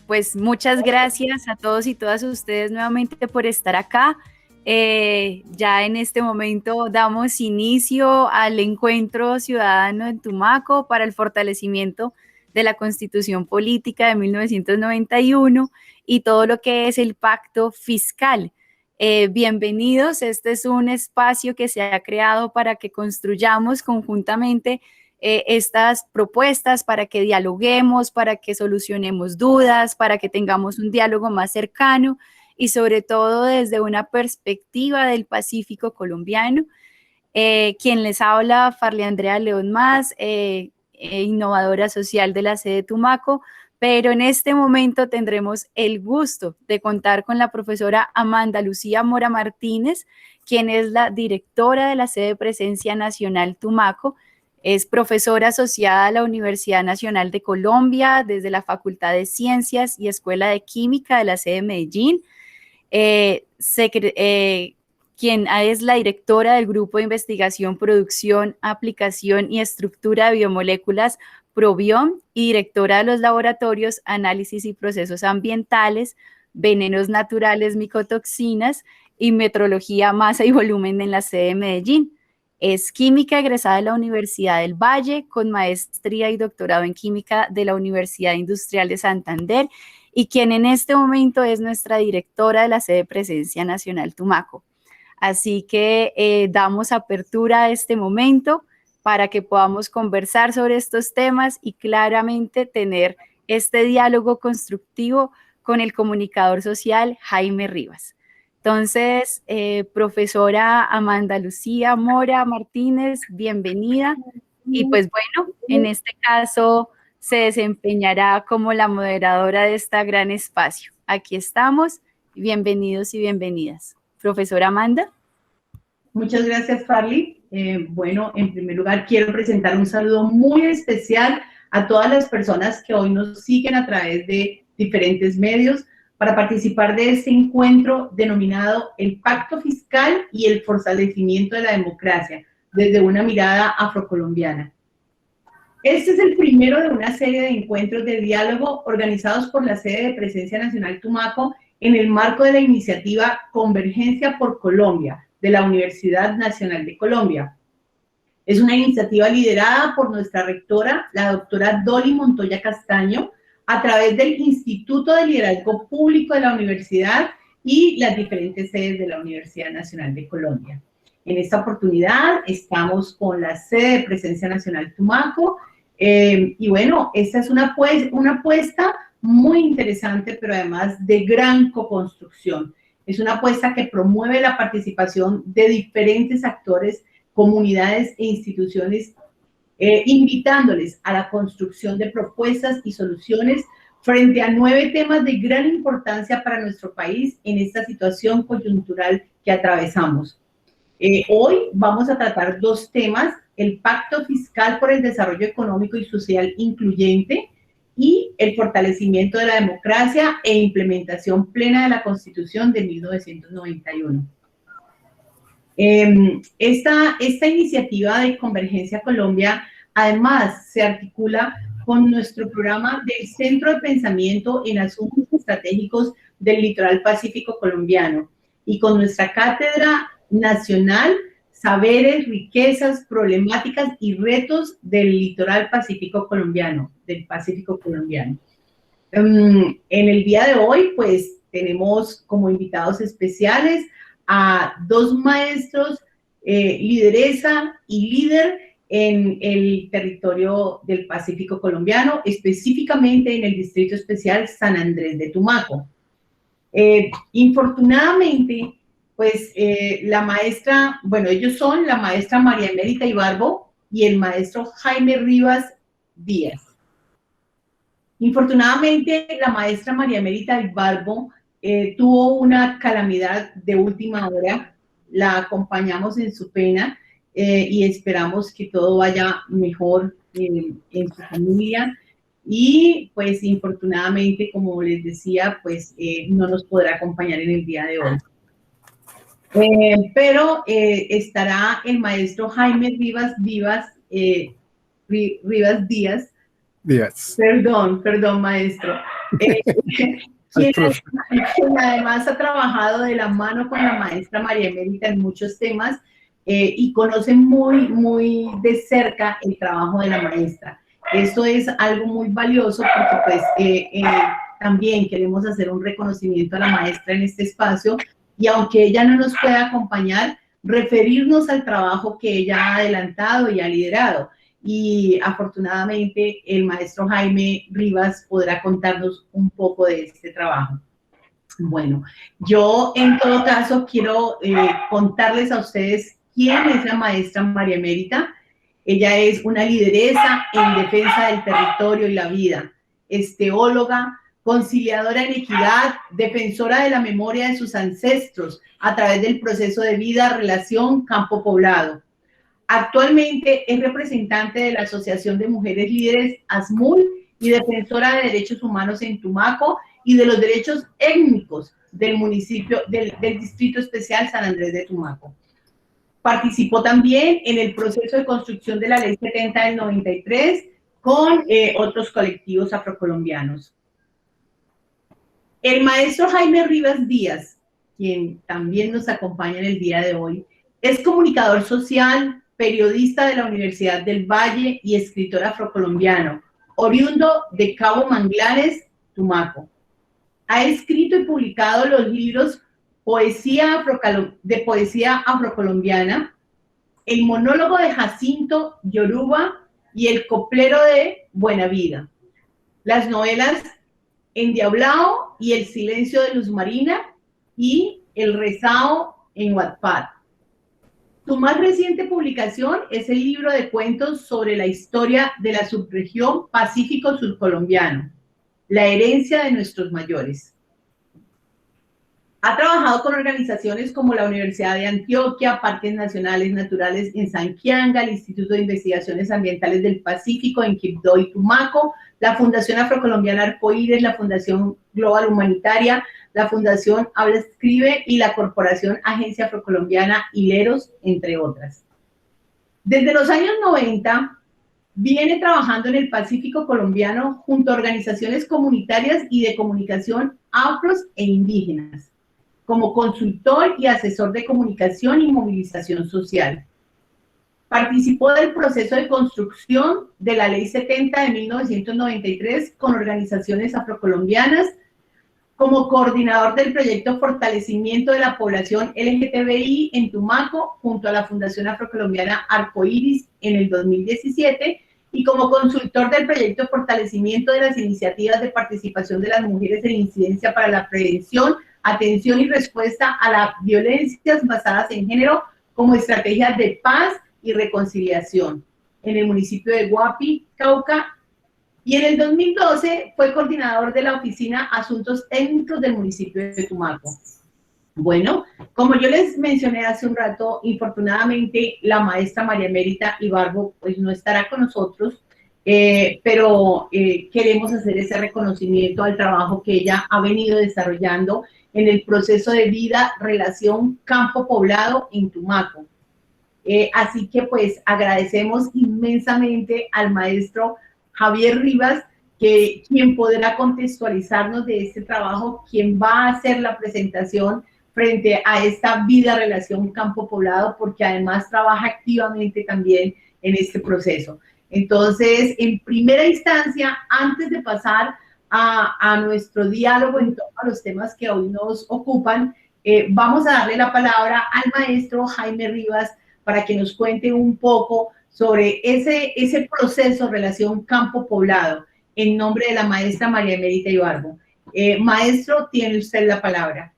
Pues muchas gracias a todos y todas ustedes nuevamente por estar acá. Ya en este momento damos inicio al encuentro ciudadano en Tumaco para el fortalecimiento de la Constitución Política de 1991 y todo lo que es el pacto fiscal. Bienvenidos, este es un espacio que se ha creado para que construyamos conjuntamente estas propuestas, para que dialoguemos, para que solucionemos dudas, para que tengamos un diálogo más cercano y sobre todo desde una perspectiva del Pacífico colombiano. Quien les habla, Farley Andrea León Más, innovadora social de la sede Tumaco, pero en este momento tendremos el gusto de contar con la profesora Amanda Lucía Mora Martínez, quien es la directora de la sede Presencia Nacional Tumaco. Es profesora asociada a la Universidad Nacional de Colombia desde la Facultad de Ciencias y Escuela de Química de la sede de Medellín. Quien es la directora del Grupo de Investigación, Producción, Aplicación y Estructura de Biomoléculas Probiom y directora de los laboratorios Análisis y Procesos Ambientales, Venenos Naturales, Micotoxinas y Metrología, Masa y Volumen en la sede de Medellín. Es química egresada de la Universidad del Valle, con maestría y doctorado en química de la Universidad Industrial de Santander, y quien en este momento es nuestra directora de la sede Presencia Nacional Tumaco. Así que damos apertura a este momento para que podamos conversar sobre estos temas y claramente tener este diálogo constructivo con el comunicador social Jaime Rivas. Entonces, profesora Amanda Lucía Mora Martínez, bienvenida. Y pues bueno, en este caso se desempeñará como la moderadora de este gran espacio. Aquí estamos, bienvenidos y bienvenidas. Profesora Amanda. Muchas gracias, Farley. Bueno, en primer lugar, quiero presentar un saludo muy especial a todas las personas que hoy nos siguen a través de diferentes medios para participar de este encuentro denominado el Pacto Fiscal y el Fortalecimiento de la Democracia, desde una mirada afrocolombiana. Este es el primero de una serie de encuentros de diálogo organizados por la sede de Presencia Nacional Tumaco en el marco de la iniciativa Convergencia por Colombia, de la Universidad Nacional de Colombia. Es una iniciativa liderada por nuestra rectora, la doctora Dolly Montoya Castaño, a través del Instituto de Liderazgo Público de la Universidad y las diferentes sedes de la Universidad Nacional de Colombia. En esta oportunidad estamos con la sede de Presencia Nacional Tumaco, y bueno, esta es una apuesta muy interesante, pero además de gran coconstrucción. Es una apuesta que promueve la participación de diferentes actores, comunidades e instituciones, invitándoles a la construcción de propuestas y soluciones frente a 9 temas de gran importancia para nuestro país en esta situación coyuntural que atravesamos. Hoy vamos a tratar 2 temas: el Pacto Fiscal por el Desarrollo Económico y Social Incluyente y el fortalecimiento de la democracia e implementación plena de la Constitución de 1991. Esta iniciativa de Convergencia Colombia además se articula con nuestro programa del Centro de Pensamiento en Asuntos Estratégicos del Litoral Pacífico Colombiano y con nuestra Cátedra Nacional Saberes, Riquezas, Problemáticas y Retos del Litoral Pacífico Colombiano, del Pacífico Colombiano. En el día de hoy, pues, tenemos como invitados especiales a 2 maestros, lideresa y líder en el territorio del Pacífico colombiano, específicamente en el Distrito Especial San Andrés de Tumaco. Infortunadamente, pues la maestra, bueno, ellos son la maestra María Emérita Ibarbo y el maestro Jaime Rivas Díaz. Infortunadamente, la maestra María Emérita Ibarbo tuvo una calamidad de última hora. La acompañamos en su pena y esperamos que todo vaya mejor en su familia. Y pues infortunadamente, como les decía, pues no nos podrá acompañar en el día de hoy. Pero estará el maestro Jaime Rivas Díaz. Perdón, maestro. eh, quien, quien además ha trabajado de la mano con la maestra María Emérita en muchos temas y conoce muy, muy de cerca el trabajo de la maestra. Esto es algo muy valioso porque pues también queremos hacer un reconocimiento a la maestra en este espacio y aunque ella no nos pueda acompañar, referirnos al trabajo que ella ha adelantado y ha liderado. Y afortunadamente el maestro Jaime Rivas podrá contarnos un poco de este trabajo. Bueno, yo en todo caso quiero contarles a ustedes quién es la maestra María Emérita. Ella es una lideresa en defensa del territorio y la vida, es teóloga, conciliadora en equidad, defensora de la memoria de sus ancestros a través del proceso de vida, relación, campo poblado. Actualmente es representante de la Asociación de Mujeres Líderes ASMUL y defensora de derechos humanos en Tumaco y de los derechos étnicos del municipio del Distrito Especial San Andrés de Tumaco. Participó también en el proceso de construcción de la Ley 70 del 93 con otros colectivos afrocolombianos. El maestro Jaime Rivas Díaz, quien también nos acompaña en el día de hoy, es comunicador social, periodista de la Universidad del Valle y escritor afrocolombiano, oriundo de Cabo Manglares, Tumaco. Ha escrito y publicado los libros de poesía afrocolombiana, El monólogo de Jacinto Yoruba y El coplero de Buena Vida. Las novelas Endiablao y El silencio de Luz Marina y El rezao en Wattpad. Su más reciente publicación es el libro de cuentos sobre la historia de la subregión Pacífico surcolombiano, La herencia de nuestros mayores. Ha trabajado con organizaciones como la Universidad de Antioquia, Parques Nacionales Naturales en Sanquianga, el Instituto de Investigaciones Ambientales del Pacífico en Quibdó y Tumaco, la Fundación Afrocolombiana Arcoíris, la Fundación Global Humanitaria, la Fundación Habla Escribe y la Corporación Agencia Afrocolombiana Hileros, entre otras. Desde los años 90, viene trabajando en el Pacífico colombiano junto a organizaciones comunitarias y de comunicación afros e indígenas, como consultor y asesor de comunicación y movilización social. Participó del proceso de construcción de la Ley 70 de 1993 con organizaciones afrocolombianas, como coordinador del proyecto Fortalecimiento de la Población LGTBI en Tumaco, junto a la Fundación Afrocolombiana Arcoíris en el 2017, y como consultor del proyecto Fortalecimiento de las Iniciativas de Participación de las Mujeres en Incidencia para la Prevención, Atención y Respuesta a las Violencias Basadas en Género como estrategias de paz y reconciliación en el municipio de Guapi, Cauca, y en el 2012 fue coordinador de la Oficina Asuntos Étnicos del municipio de Tumaco. Bueno, como yo les mencioné hace un rato, infortunadamente la maestra María Emérita Ibarbo pues no estará con nosotros, pero queremos hacer ese reconocimiento al trabajo que ella ha venido desarrollando en el proceso de vida, relación, campo poblado en Tumaco. Así que pues agradecemos inmensamente al maestro Javier Rivas, quien podrá contextualizarnos de este trabajo, quien va a hacer la presentación frente a esta vida, relación, campo poblado, porque además trabaja activamente también en este proceso. Entonces, en primera instancia, antes de pasar a nuestro diálogo en torno a los temas que hoy nos ocupan, vamos a darle la palabra al maestro Jaime Rivas para que nos cuente un poco sobre ese proceso, relación campo-poblado, en nombre de la maestra María Emérita Ibarbo. Maestro, tiene usted la palabra.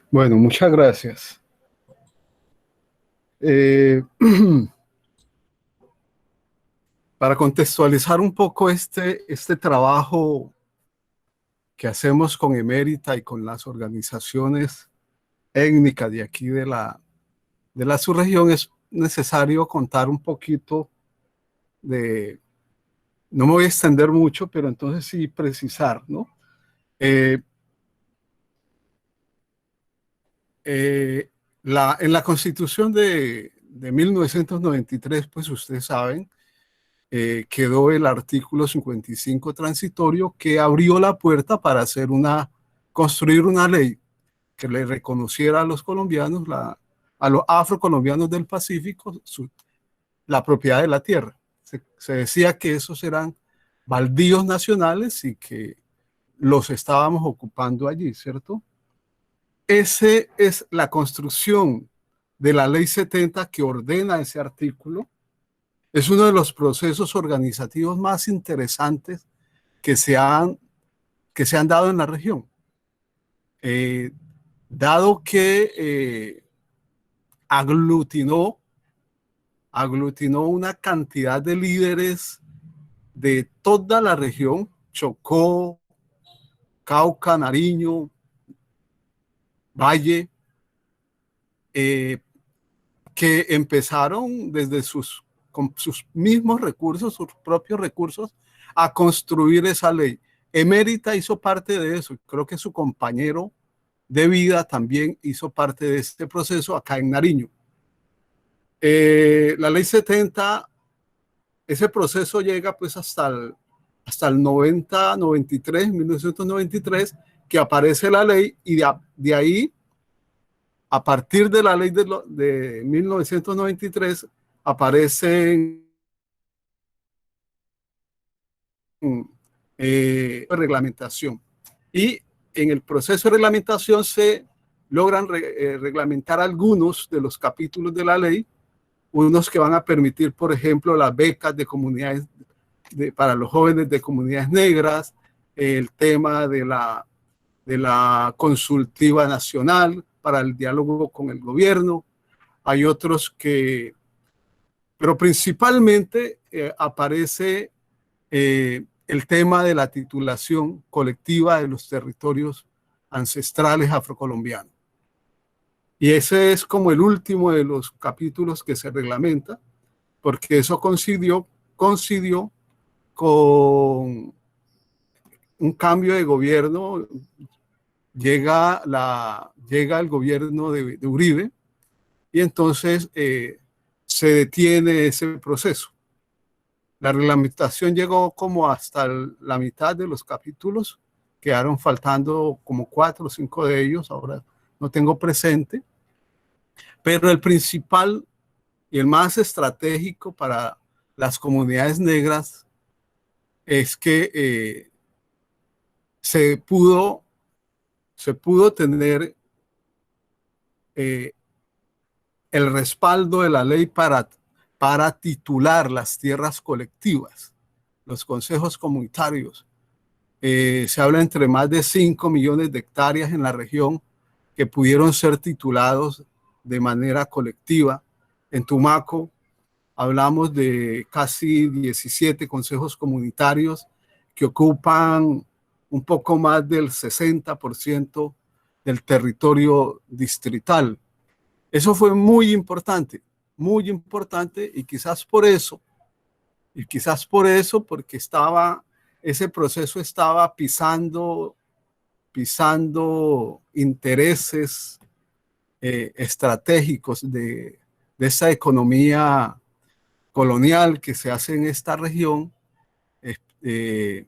Bueno, muchas gracias. Para contextualizar un poco este trabajo que hacemos con Emérita y con las organizaciones étnicas de aquí de la subregión, es necesario contar un poquito de, no me voy a extender mucho, pero entonces sí precisar, ¿no? En la Constitución de 1993, pues ustedes saben, quedó el artículo 55 transitorio que abrió la puerta para hacer construir una ley que le reconociera a los colombianos, a los afrocolombianos del Pacífico, la propiedad de la tierra. Se decía que esos eran baldíos nacionales y que los estábamos ocupando allí, ¿cierto? Esa es la construcción de la Ley 70 que ordena ese artículo. Es uno de los procesos organizativos más interesantes que se han dado en la región. Dado que aglutinó una cantidad de líderes de toda la región, Chocó, Cauca, Nariño, Valle, que empezaron con sus mismos recursos, sus propios recursos, a construir esa ley. Emérita hizo parte de eso, creo que su compañero de vida también hizo parte de este proceso acá en Nariño. La ley 70, ese proceso llega pues hasta el 1993, que aparece la ley, y de ahí, a partir de la ley de 1993, aparece reglamentación. Y en el proceso de reglamentación se logran reglamentar algunos de los capítulos de la ley, unos que van a permitir, por ejemplo, las becas de comunidades para los jóvenes de comunidades negras, el tema de la consultiva nacional para el diálogo con el gobierno. Hay otros pero principalmente aparece el tema de la titulación colectiva de los territorios ancestrales afrocolombianos. Y ese es como el último de los capítulos que se reglamenta, porque eso coincidió con un cambio de gobierno. Llega el gobierno de Uribe, y entonces se detiene ese proceso. La reglamentación llegó como hasta la mitad de los capítulos, quedaron faltando como 4 o 5 de ellos, ahora no tengo presente, pero el principal y el más estratégico para las comunidades negras es que se pudo tener el respaldo de la ley para titular las tierras colectivas, los consejos comunitarios. Se habla entre más de 5 millones de hectáreas en la región que pudieron ser titulados de manera colectiva. En Tumaco hablamos de casi 17 consejos comunitarios que ocupan un poco más del 60% del territorio distrital. Eso fue muy importante, y quizás por eso, porque ese proceso estaba pisando intereses estratégicos de esa economía colonial que se hace en esta región. Se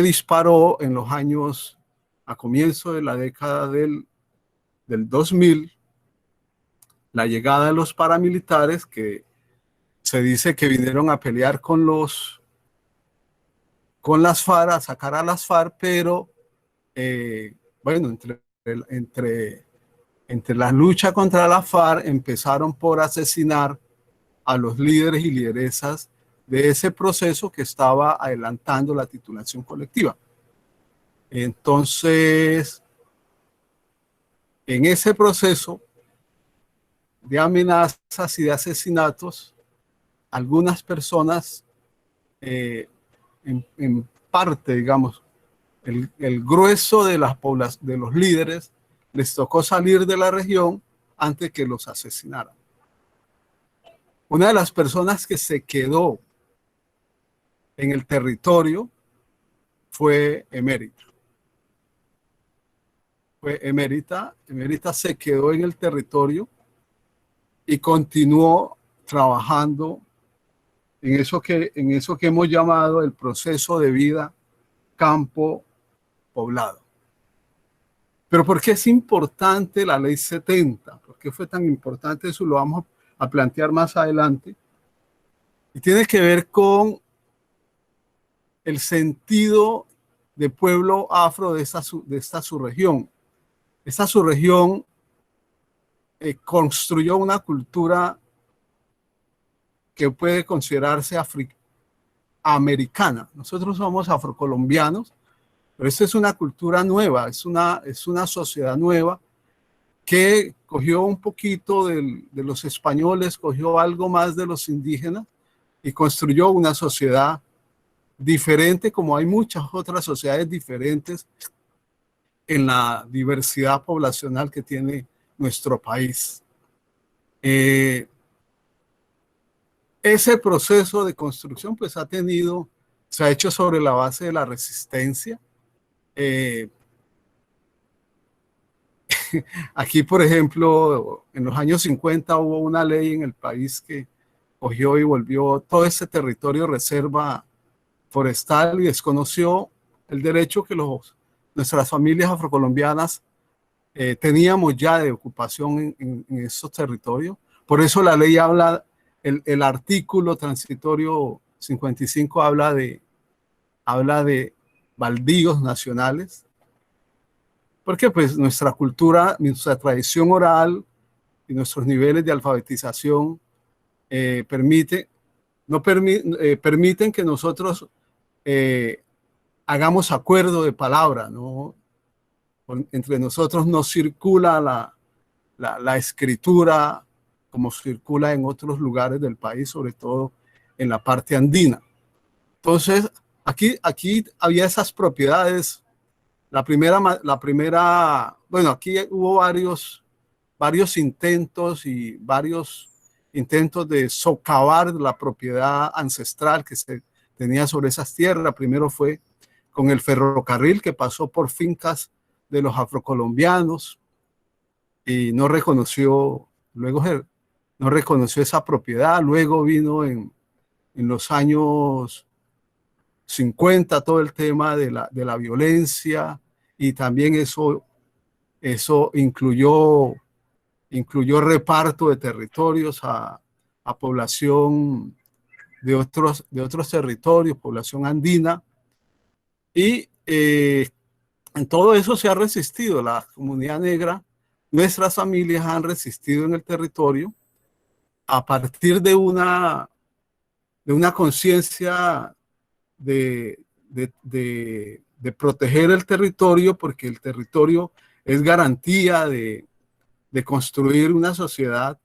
disparó en los años, a comienzo de la década del 2000, la llegada de los paramilitares, que se dice que vinieron a pelear con las FARC, a sacar a las FARC, pero bueno, entre la lucha contra la FARC empezaron por asesinar a los líderes y lideresas de ese proceso que estaba adelantando la titulación colectiva. Entonces, en ese proceso de amenazas y de asesinatos, algunas personas, en parte, digamos, el grueso de los líderes, les tocó salir de la región antes que los asesinaran. Una de las personas que se quedó en el territorio fue Emérita. Emérita se quedó en el territorio y continuó trabajando en eso que hemos llamado el proceso de vida campo poblado. Pero ¿por qué es importante la ley 70? ¿Por qué fue tan importante? Eso lo vamos a plantear más adelante. Y tiene que ver con el sentido de pueblo afro de esta subregión. Esta subregión construyó una cultura que puede considerarse americana. Nosotros somos afrocolombianos, pero esta es una cultura nueva, es una sociedad nueva que cogió un poquito de los españoles, cogió algo más de los indígenas y construyó una sociedad diferente, como hay muchas otras sociedades diferentes en la diversidad poblacional que tiene nuestro país. Ese proceso de construcción pues se ha hecho sobre la base de la resistencia. Aquí, por ejemplo, en los años 50 hubo una ley en el país que cogió y volvió todo ese territorio reserva forestal y desconoció el derecho que nuestras familias afrocolombianas teníamos ya de ocupación en esos territorios. Por eso la ley habla, el artículo transitorio 55 habla de baldíos nacionales, porque pues nuestra cultura, nuestra tradición oral y nuestros niveles de alfabetización permiten que nosotros hagamos acuerdo de palabra, ¿no? Entre nosotros no circula la escritura como circula en otros lugares del país, sobre todo en la parte andina. Entonces, aquí había esas propiedades. Bueno, aquí hubo varios intentos de socavar la propiedad ancestral que se tenía sobre esas tierras. Primero fue con el ferrocarril que pasó por fincas de los afrocolombianos y no reconoció esa propiedad. Luego vino en los años 50 todo el tema de la violencia, y también eso incluyó reparto de territorios a población de otros territorios, población andina, y en todo eso se ha resistido la comunidad negra. Nuestras familias han resistido en el territorio a partir de una conciencia de proteger el territorio, porque el territorio es garantía de construir una sociedad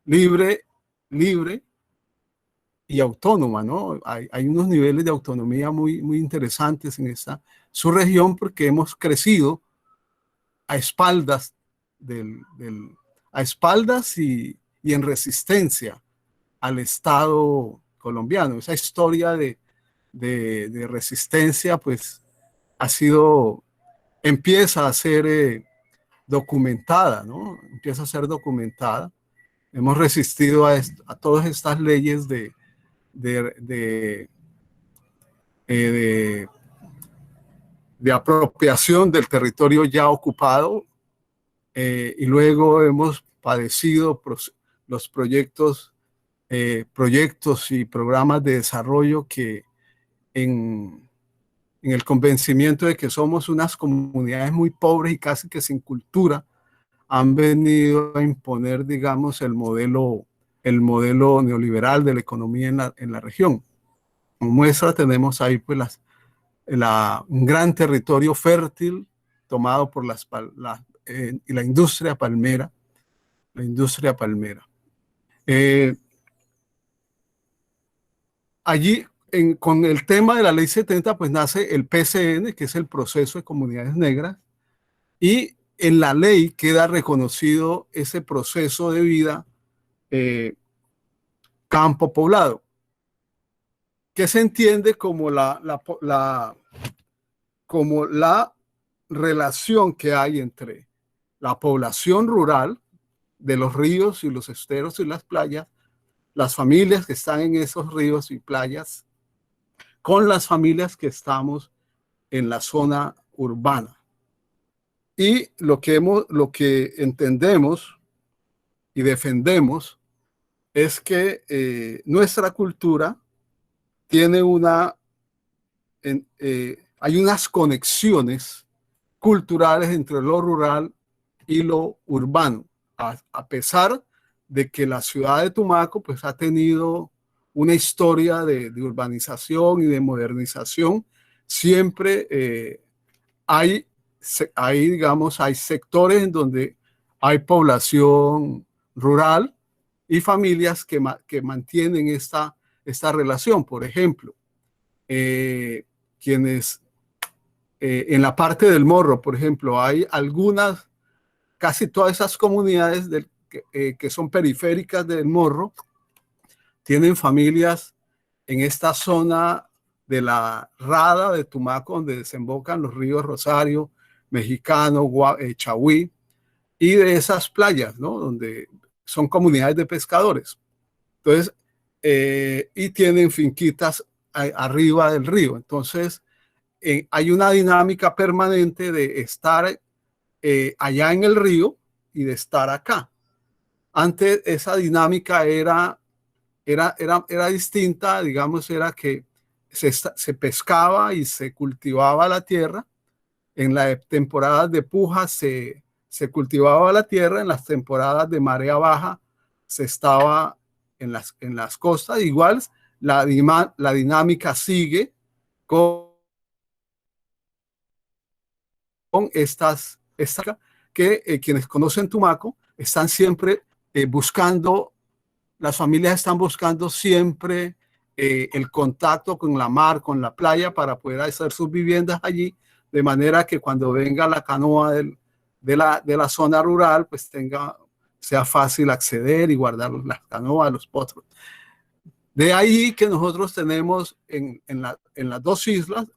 libre y autónoma, ¿no? Hay unos niveles de autonomía muy interesantes en su región, porque hemos crecido a espaldas y en resistencia al Estado colombiano. Esa historia de resistencia pues empieza a ser documentada, ¿no? Empieza a ser documentada. Hemos resistido a todas estas leyes de apropiación del territorio ya ocupado, y luego hemos padecido los proyectos y programas de desarrollo que en el convencimiento de que somos unas comunidades muy pobres y casi que sin cultura, han venido a imponer, digamos, el modelo neoliberal de la economía en la región. Como muestra tenemos ahí pues un gran territorio fértil tomado por la industria palmera. Allí, con el tema de la ley 70, pues nace el PCN, que es el proceso de comunidades negras, y en la ley queda reconocido ese proceso de vida campo poblado, que se entiende como como la relación que hay entre la población rural de los ríos y los esteros y las playas las familias que están en esos ríos y playas con las familias que estamos en la zona urbana. Y lo que entendemos y defendemos es que nuestra cultura tiene hay unas conexiones culturales entre lo rural y lo urbano, a pesar de que la ciudad de Tumaco pues ha tenido una historia de urbanización y de modernización. Siempre digamos, hay sectores en donde hay población rural y familias que mantienen esta relación. Por ejemplo, quienes en la parte del Morro, por ejemplo, hay casi todas esas comunidades que son periféricas del Morro, tienen familias en esta zona de la Rada de Tumaco, donde desembocan los ríos Rosario, Mexicano, Chahuí, y de esas playas, ¿no? Donde son comunidades de pescadores. Entonces, y tienen finquitas arriba del río. Entonces, hay una dinámica permanente de estar allá en el río y de estar acá. Antes esa dinámica era distinta, digamos, era que se pescaba y se cultivaba la tierra. En las temporadas de puja se cultivaba la tierra, en las temporadas de marea baja se estaba en las costas. Igual la dinámica sigue con estas que quienes conocen Tumaco están siempre buscando, las familias están buscando siempre el contacto con la mar, con la playa, para poder hacer sus viviendas allí, de manera que cuando venga la canoa de la zona rural, pues sea fácil acceder y guardar las canoas, los potros. De ahí que nosotros tenemos en las dos islas,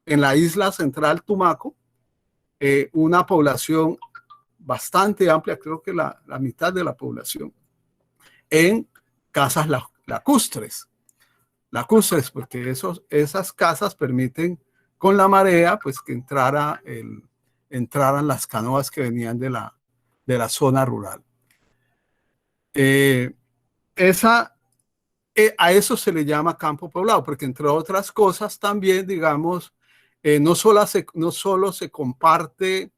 en la isla central Tumaco, una población bastante amplia, creo que la mitad de la población, en casas lacustres. Lacustres, porque esas casas permiten con la marea pues que entraran las canoas que venían de la zona rural. A eso se le llama campo poblado, porque entre otras cosas también, digamos, no solo se comparten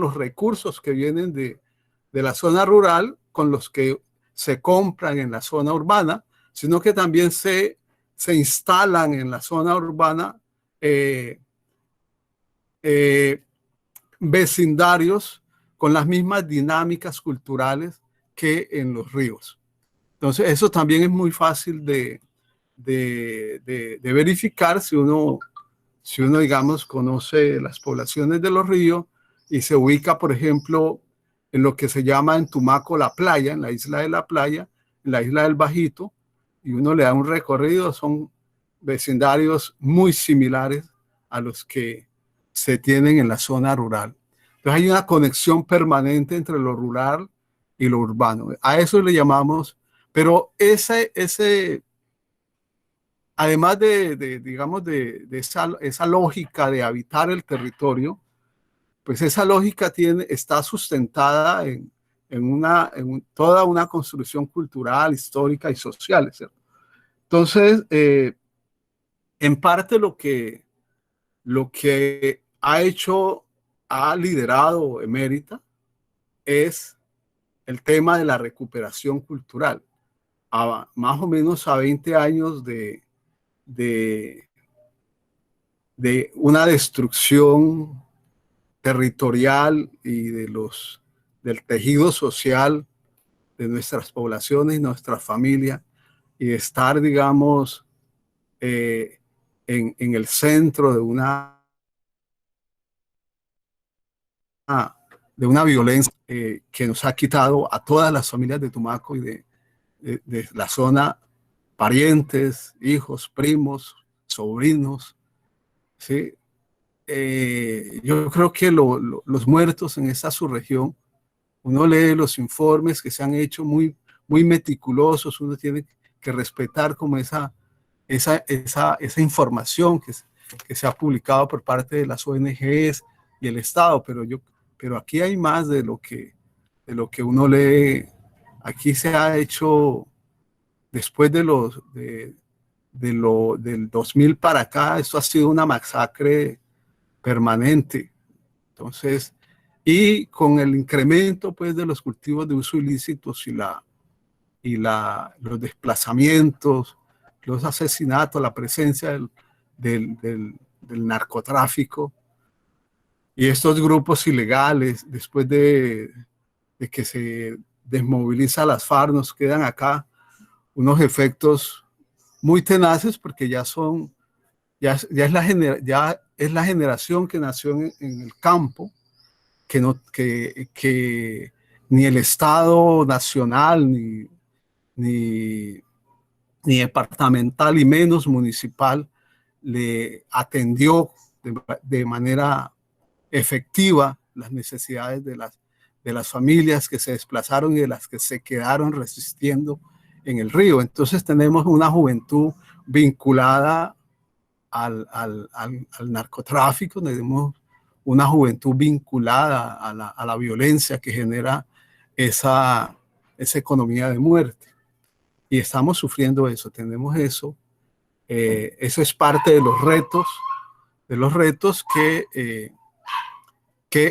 los recursos que vienen de la zona rural con los que se compran en la zona urbana, sino que también se instalan en la zona urbana vecindarios con las mismas dinámicas culturales que en los ríos. Entonces, eso también es muy fácil de verificar si uno, digamos, conoce las poblaciones de los ríos y se ubica, por ejemplo, en lo que se llama en Tumaco la playa, en la isla de la playa, en la isla del Bajito, y uno le da un recorrido. Son vecindarios muy similares a los que se tienen en la zona rural. Entonces hay una conexión permanente entre lo rural y lo urbano. A eso le llamamos, pero además digamos, de esa lógica de habitar el territorio, pues esa lógica está sustentada en toda una construcción cultural, histórica y social, ¿cierto? Entonces, en parte lo que ha liderado Emérita es el tema de la recuperación cultural. Más o menos a 20 años de una destrucción territorial y del tejido social de nuestras poblaciones y nuestras familias, y de estar, digamos, en el centro de una violencia que nos ha quitado a todas las familias de Tumaco y de la zona, parientes, hijos, primos, sobrinos, ¿sí? Yo creo que los muertos en esta subregión uno lee los informes que se han hecho muy, muy meticulosos, uno tiene que respetar como esa información que se ha publicado por parte de las ONGs y el Estado, pero aquí hay más de lo que uno lee. Aquí se ha hecho, después del 2000 para acá, esto ha sido una masacre permanente. Entonces, y con el incremento pues de los cultivos de uso ilícitos los desplazamientos, los asesinatos, la presencia del narcotráfico y estos grupos ilegales, después de que se desmoviliza las FARC, nos quedan acá unos efectos muy tenaces porque ya es la generación que nació en el campo, que ni el Estado nacional, ni departamental y menos municipal le atendió de manera efectiva las necesidades de las familias que se desplazaron y de las que se quedaron resistiendo en el río. Entonces tenemos una juventud vinculada al narcotráfico, tenemos una juventud vinculada a la violencia que genera esa economía de muerte. Y estamos sufriendo eso, tenemos eso. Eso es parte de los retos que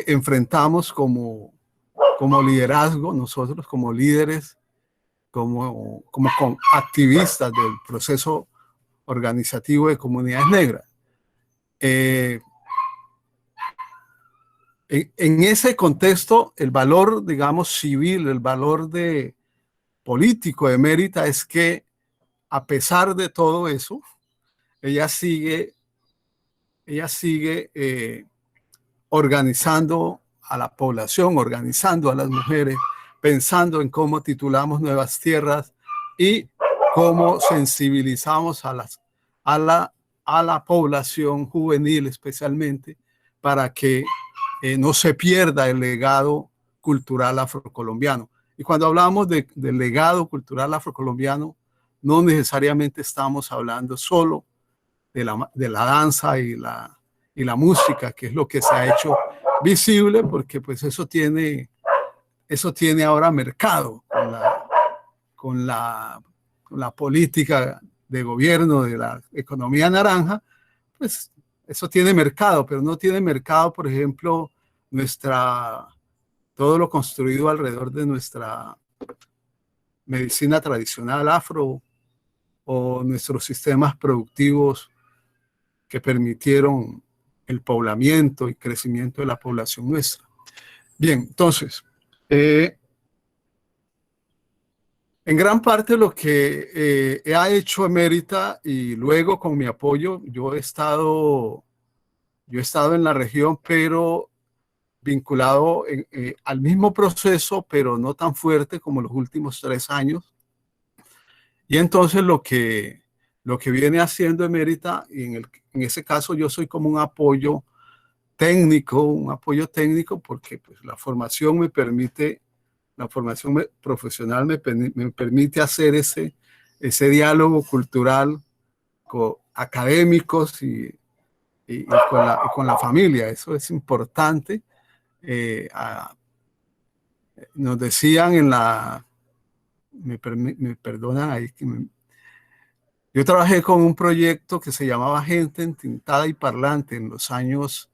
enfrentamos como liderazgo, nosotros como líderes, como activistas del proceso organizativo de comunidades negras. En ese contexto, el valor, digamos, civil, el valor político de Emérita es que, a pesar de todo eso, ella sigue organizando a la población, organizando a las mujeres, pensando en cómo titulamos nuevas tierras y cómo sensibilizamos a la población juvenil especialmente para que no se pierda el legado cultural afrocolombiano. Y cuando hablamos del legado cultural afrocolombiano, no necesariamente estamos hablando solo de la danza y la música, que es lo que se ha hecho visible, porque pues eso tiene ahora mercado con la política de gobierno de la economía naranja, pues eso tiene mercado, pero no tiene mercado, por ejemplo, todo lo construido alrededor de nuestra medicina tradicional afro o nuestros sistemas productivos que permitieron el poblamiento y crecimiento de la población nuestra. Bien, entonces, en gran parte lo que ha hecho Emérita, y luego con mi apoyo, yo he estado en la región, pero vinculado al mismo proceso, pero no tan fuerte como los últimos 3 años. Y entonces lo que viene haciendo Emérita, y en ese caso yo soy como un apoyo técnico, porque pues, la formación profesional me permite hacer ese diálogo cultural con académicos y con la familia. Eso es importante. Nos decían me perdonan ahí, yo trabajé con un proyecto que se llamaba Gente Entintada y Parlante en los años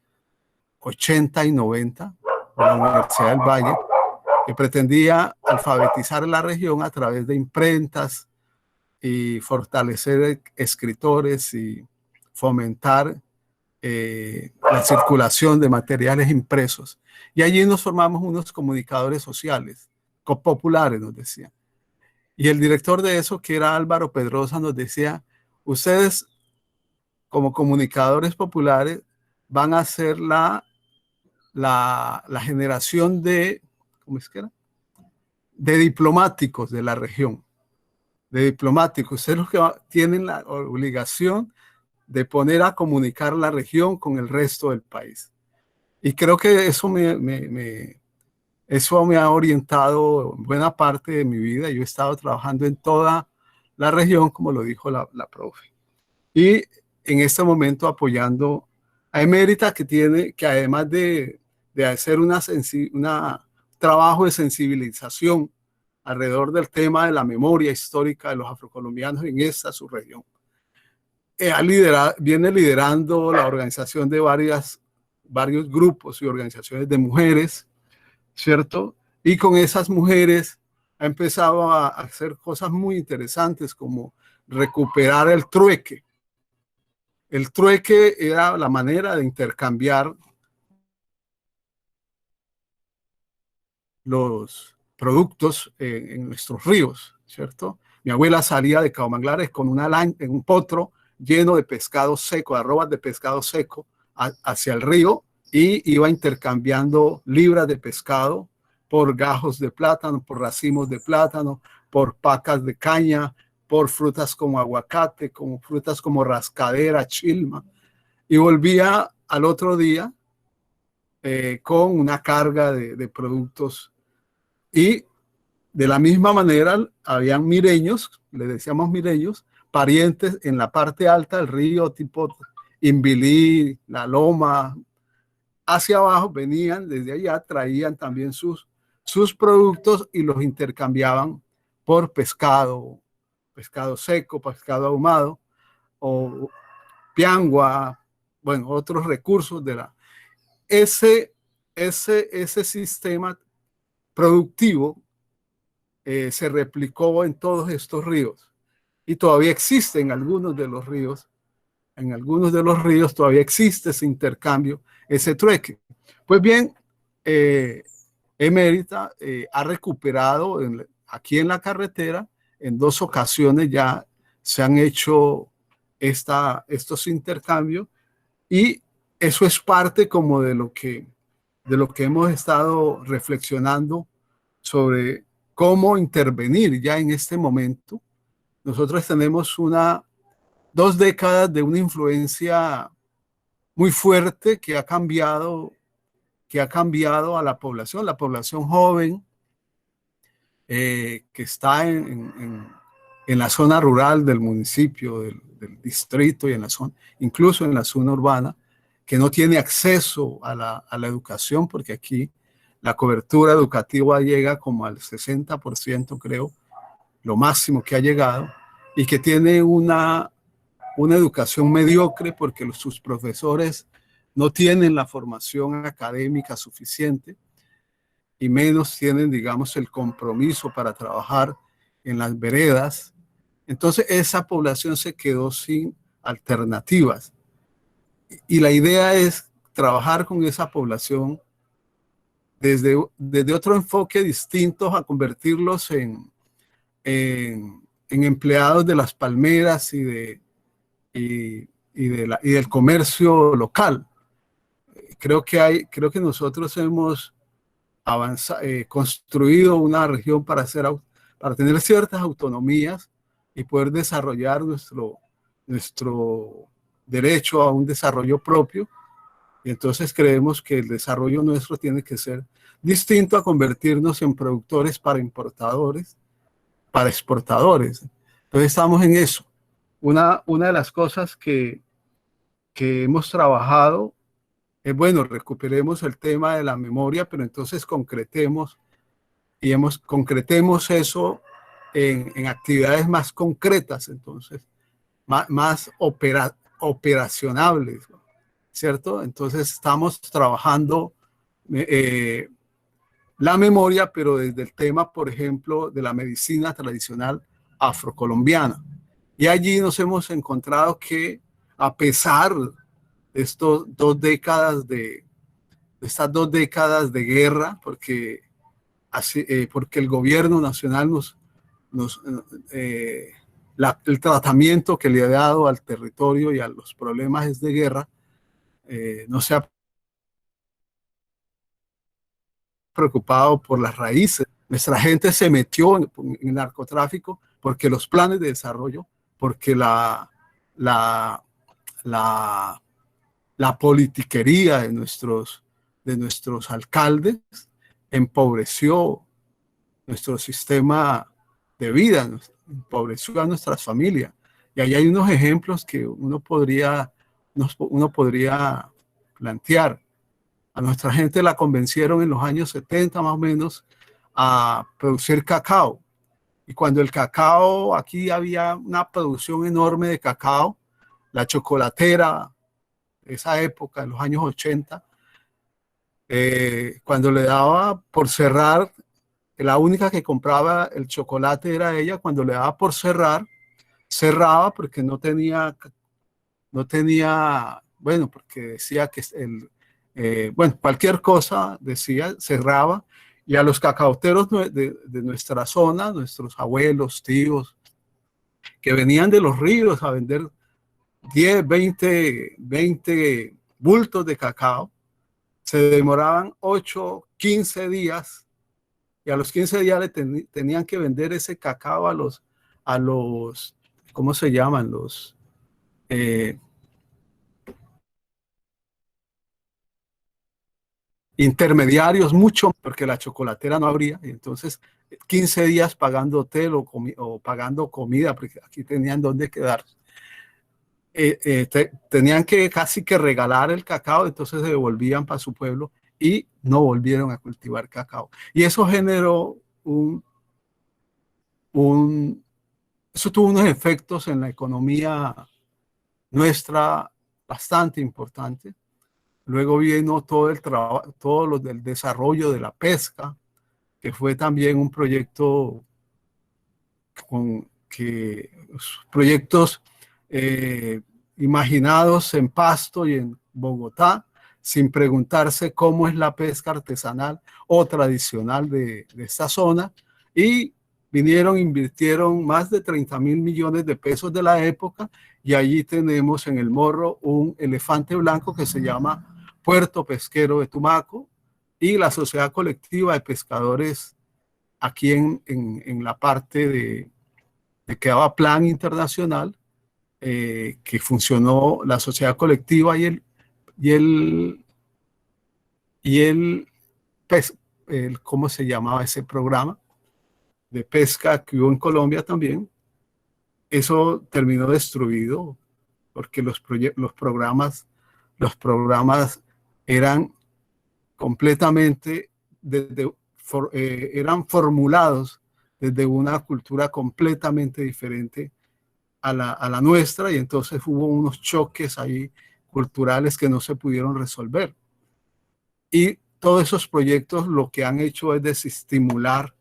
80 y 90 de la Universidad del Valle, que pretendía alfabetizar la región a través de imprentas y fortalecer escritores y fomentar la circulación de materiales impresos. Y allí nos formamos unos comunicadores sociales, populares, nos decían. Y el director de eso, que era Álvaro Pedrosa, nos decía, ustedes como comunicadores populares van a ser la generación ¿cómo es que era? De diplomáticos de la región, de diplomáticos. Ustedes los que tienen la obligación de poner a comunicar la región con el resto del país. Y creo que eso Eso me ha orientado en buena parte de mi vida. Yo he estado trabajando en toda la región, como lo dijo la profe. Y en este momento apoyando a Emérita, que además de hacer un trabajo de sensibilización alrededor del tema de la memoria histórica de los afrocolombianos en esta subregión, viene liderando la organización de varios grupos y organizaciones de mujeres, ¿cierto? Y con esas mujeres ha empezado a hacer cosas muy interesantes como recuperar el trueque. El trueque era la manera de intercambiar los productos en nuestros ríos, ¿cierto? Mi abuela salía de Caumanglares con en un potro lleno de pescado seco, arrobas de pescado seco, hacia el río, y iba intercambiando libras de pescado por gajos de plátano, por racimos de plátano, por pacas de caña, por frutas como aguacate, como frutas como rascadera, chilma, y volvía al otro día con una carga de productos. Y de la misma manera habían mireños, le decíamos mireños, parientes en la parte alta del río, tipo Imbilí, La Loma, hacia abajo venían desde allá, traían también sus productos y los intercambiaban por pescado seco, pescado ahumado o piangua, bueno, otros recursos ese sistema productivo se replicó en todos estos ríos y todavía existen algunos de los ríos. En algunos de los ríos todavía existe ese intercambio, ese trueque. Pues bien, Emérita ha recuperado aquí en la carretera, en 2 ocasiones ya se han hecho estos intercambios, y eso es parte como de lo que hemos estado reflexionando sobre cómo intervenir ya en este momento. Nosotros tenemos 2 décadas de una influencia muy fuerte que ha cambiado a la población joven que está en la zona rural del municipio, del distrito, y incluso en la zona urbana, que no tiene acceso a la educación, porque aquí la cobertura educativa llega como al 60%, creo, lo máximo que ha llegado, y que tiene una educación mediocre porque sus profesores no tienen la formación académica suficiente y menos tienen, digamos, el compromiso para trabajar en las veredas. Entonces esa población se quedó sin alternativas. Y la idea es trabajar con esa población desde otro enfoque distinto, a convertirlos en empleados de las palmeras y del comercio local. Creo que nosotros hemos construido una región para tener ciertas autonomías y poder desarrollar nuestro derecho a un desarrollo propio. Y entonces creemos que el desarrollo nuestro tiene que ser distinto a convertirnos en productores para importadores, para exportadores. Entonces estamos en eso. Una de las cosas que hemos trabajado es, bueno, recuperemos el tema de la memoria, pero entonces concretemos eso en actividades más concretas, entonces, más operacionables, ¿cierto? Entonces estamos trabajando la memoria, pero desde el tema, por ejemplo, de la medicina tradicional afrocolombiana. Y allí nos hemos encontrado que, a pesar de estas 2 décadas de guerra, porque el gobierno nacional el tratamiento que le ha dado al territorio y a los problemas es de guerra, no se ha preocupado por las raíces. Nuestra gente se metió en el narcotráfico porque los planes de desarrollo, porque la politiquería de nuestros alcaldes empobreció nuestro sistema de vida, empobreció a nuestras familias. Y ahí hay unos ejemplos que uno podría plantear. A nuestra gente la convencieron en los años 70 más o menos a producir cacao. Y cuando el cacao, aquí había una producción enorme de cacao, la chocolatera, esa época, en los años 80, cuando le daba por cerrar, la única que compraba el chocolate era ella, cuando le daba por cerrar, cerraba porque bueno, porque decía que bueno, cualquier cosa decía, cerraba, y a los cacauteros de nuestra zona, nuestros abuelos, tíos, que venían de los ríos a vender 10, 20 bultos de cacao, se demoraban 8, 15 días, y a los 15 días tenían que vender ese cacao a los ¿cómo se llaman? Los intermediarios, mucho, porque la chocolatera no habría, y entonces 15 días pagando hotel o pagando comida, porque aquí tenían donde quedarse. Tenían que casi que regalar el cacao, entonces se devolvían para su pueblo y no volvieron a cultivar cacao. Y eso generó eso tuvo unos efectos en la economía nuestra bastante importantes. Luego vino todo el trabajo, todo lo del desarrollo de la pesca, que fue también un proyecto proyectos imaginados en Pasto y en Bogotá, sin preguntarse cómo es la pesca artesanal o tradicional de esta zona, y invirtieron más de 30.000 millones de pesos de la época, y allí tenemos en el Morro un elefante blanco que se llama Puerto Pesquero de Tumaco, y la Sociedad Colectiva de Pescadores aquí en la parte de que daba Plan Internacional, que funcionó la sociedad colectiva ¿cómo se llamaba ese programa de pesca que hubo en Colombia también? Eso terminó destruido porque los programas eran completamente eran formulados desde una cultura completamente diferente a la nuestra, y entonces hubo unos choques ahí culturales que no se pudieron resolver. Y todos esos proyectos lo que han hecho es desestimular,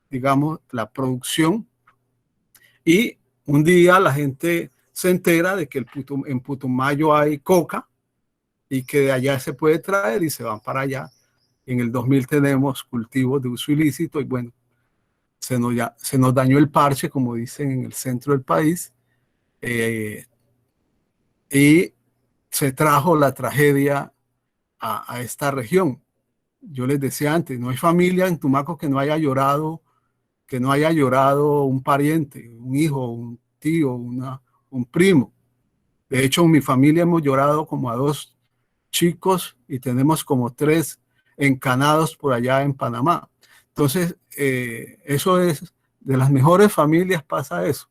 digamos, la producción, y un día la gente se entera de que en Putumayo hay coca y que de allá se puede traer y se van para allá. En el 2000 tenemos cultivos de uso ilícito y bueno, se nos dañó el parche, como dicen en el centro del país, y se trajo la tragedia a esta región. Yo les decía antes, no hay familia en Tumaco que no haya llorado un pariente, un hijo, un tío, un primo. De hecho, en mi familia hemos llorado como a 2 chicos y tenemos como 3 encanados por allá en Panamá. Entonces, eso es, de las mejores familias pasa eso.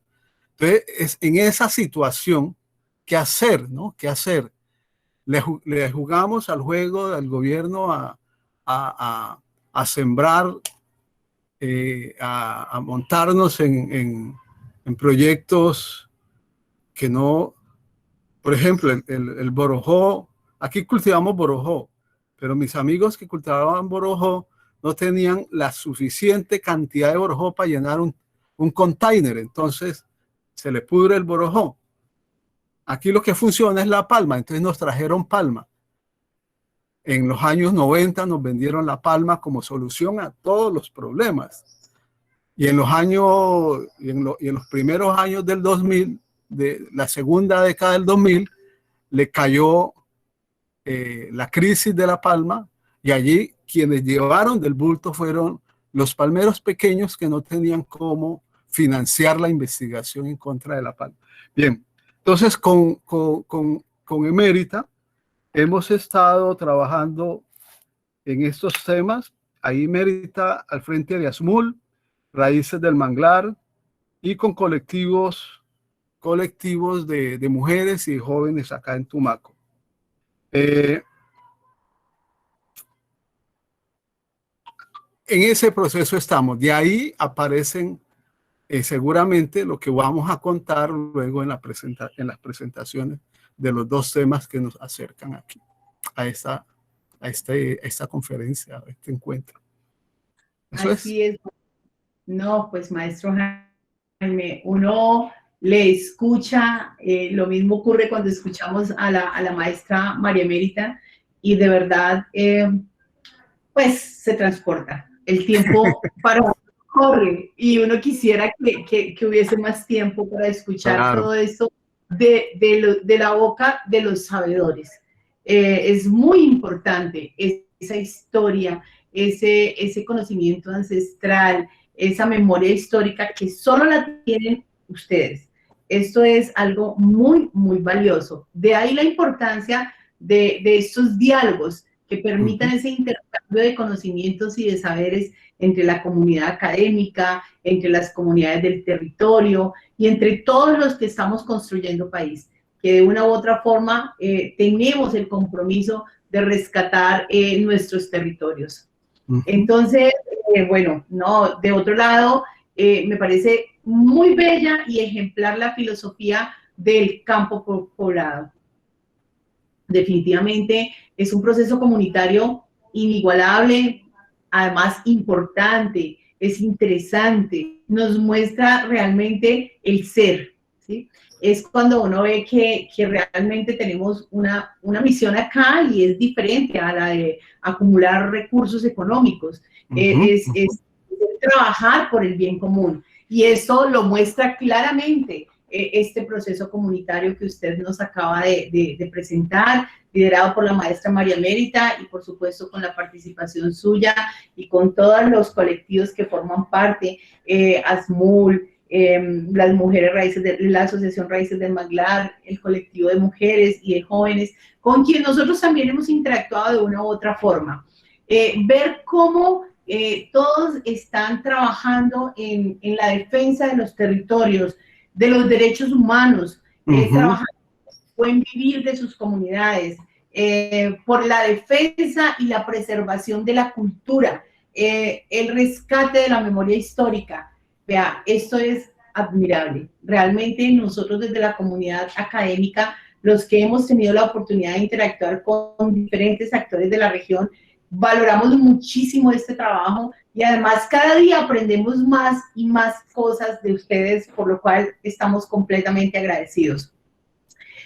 Entonces, en esa situación, ¿qué hacer? ¿No? ¿Qué hacer? Le jugamos al juego del gobierno a sembrar, a montarnos en proyectos que no, por ejemplo, el borojó, aquí cultivamos borojó, pero mis amigos que cultivaban borojó no tenían la suficiente cantidad de borojó para llenar un container, entonces se le pudre el borojó. Aquí lo que funciona es la palma, entonces nos trajeron palma. En los años 90 nos vendieron la palma como solución a todos los problemas. Y en los primeros años del 2000, de la segunda década del 2000, le cayó la crisis de la palma, y allí quienes llevaron del bulto fueron los palmeros pequeños que no tenían cómo financiar la investigación en contra de la palma. Bien, entonces con Emérita hemos estado trabajando en estos temas. ahí Mérita al frente de ASMUL, Raíces del Manglar, y con colectivos de mujeres y de jóvenes acá en Tumaco. En ese proceso estamos. De ahí aparecen seguramente lo que vamos a contar luego en las presentaciones de los dos temas que nos acercan aquí a esta conferencia, a este encuentro. Eso Así es. No, pues maestro Jaime, uno le escucha, lo mismo ocurre cuando escuchamos a la maestra María Emérita y de verdad, pues se transporta. El tiempo corre y uno quisiera que hubiese más tiempo para escuchar Claro. todo esto de la boca de los sabedores. Es muy importante esa historia, ese conocimiento ancestral, esa memoria histórica que solo la tienen ustedes. Esto es algo muy, muy valioso. De ahí la importancia de estos diálogos que permitan ese intercambio de conocimientos y de saberes entre la comunidad académica, entre las comunidades del territorio y entre todos los que estamos construyendo país, que de una u otra forma tenemos el compromiso de rescatar nuestros territorios. Entonces, bueno, no, de otro lado, me parece muy bella y ejemplar la filosofía del campo poblado. Definitivamente es un proceso comunitario inigualable, además importante, es interesante, nos muestra realmente el ser, ¿sí? Es cuando uno ve que realmente tenemos una misión acá y es diferente a la de acumular recursos económicos, es trabajar por el bien común. Y eso lo muestra claramente este proceso comunitario que usted nos acaba de presentar, liderado por la maestra María Emérita y por supuesto con la participación suya y con todos los colectivos que forman parte, ASMUL, las mujeres raíces de la Asociación Raíces del Manglar, el colectivo de mujeres y de jóvenes, con quien nosotros también hemos interactuado de una u otra forma. Ver cómo todos están trabajando en la defensa de los territorios, de los derechos humanos, trabajando por el buen vivir de sus comunidades, por la defensa y la preservación de la cultura, el rescate de la memoria histórica. Vea, esto es admirable. Realmente nosotros desde la comunidad académica, los que hemos tenido la oportunidad de interactuar con diferentes actores de la región, valoramos muchísimo este trabajo y además cada día aprendemos más y más cosas de ustedes, por lo cual estamos completamente agradecidos.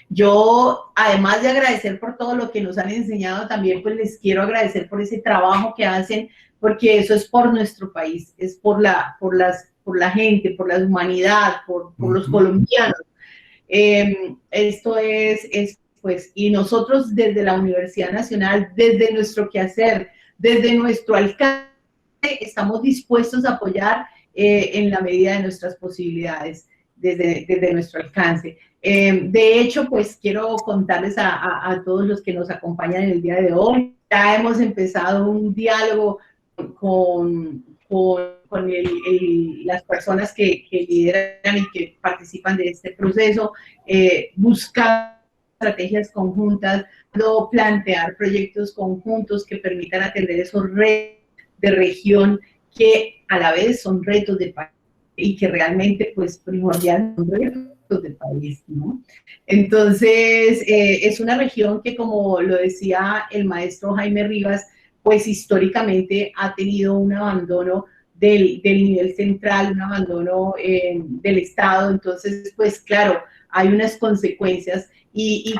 Yo, además de agradecer por todo lo que nos han enseñado, también pues les quiero agradecer por ese trabajo que hacen, porque eso es por nuestro país, es por la gente, por la humanidad, por los colombianos. Esto es pues, y nosotros desde la Universidad Nacional, desde nuestro quehacer, desde nuestro alcance, estamos dispuestos a apoyar en la medida de nuestras posibilidades, desde nuestro alcance. De hecho, pues quiero contarles a todos los que nos acompañan en el día de hoy, ya hemos empezado un diálogo con las personas que lideran y que participan de este proceso, buscar estrategias conjuntas, plantear proyectos conjuntos que permitan atender esos retos de región que a la vez son retos de país y que realmente pues primordialmente son retos del país, ¿no? Entonces, es una región que, como lo decía el maestro Jaime Rivas, pues históricamente ha tenido un abandono del nivel central, un abandono del Estado. Entonces, pues claro, hay unas consecuencias y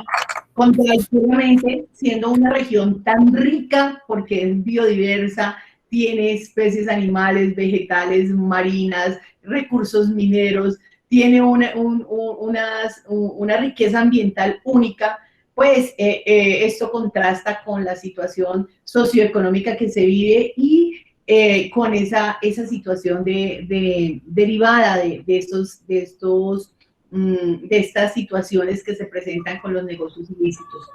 contradictoriamente, siendo una región tan rica porque es biodiversa, tiene especies animales, vegetales, marinas, recursos mineros, tiene una riqueza ambiental única, pues esto contrasta con la situación socioeconómica que se vive y con esa situación derivada de estas situaciones que se presentan con los negocios ilícitos.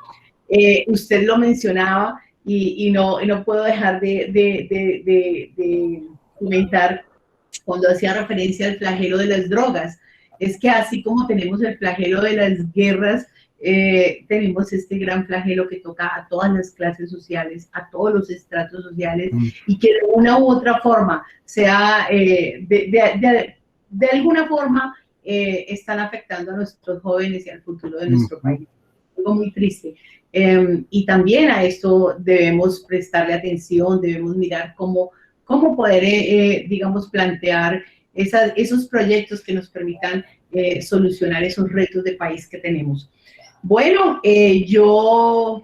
Usted lo mencionaba, y no puedo dejar de comentar cuando hacía referencia al flagelo de las drogas. Es que así como tenemos el flagelo de las guerras, tenemos este gran flagelo que toca a todas las clases sociales, a todos los estratos sociales, y que de una u otra forma, sea de alguna forma, están afectando a nuestros jóvenes y al futuro de nuestro país. Algo muy triste. Y también a esto debemos prestarle atención, debemos mirar cómo poder, digamos, plantear esos proyectos que nos permitan solucionar esos retos de país que tenemos. Bueno,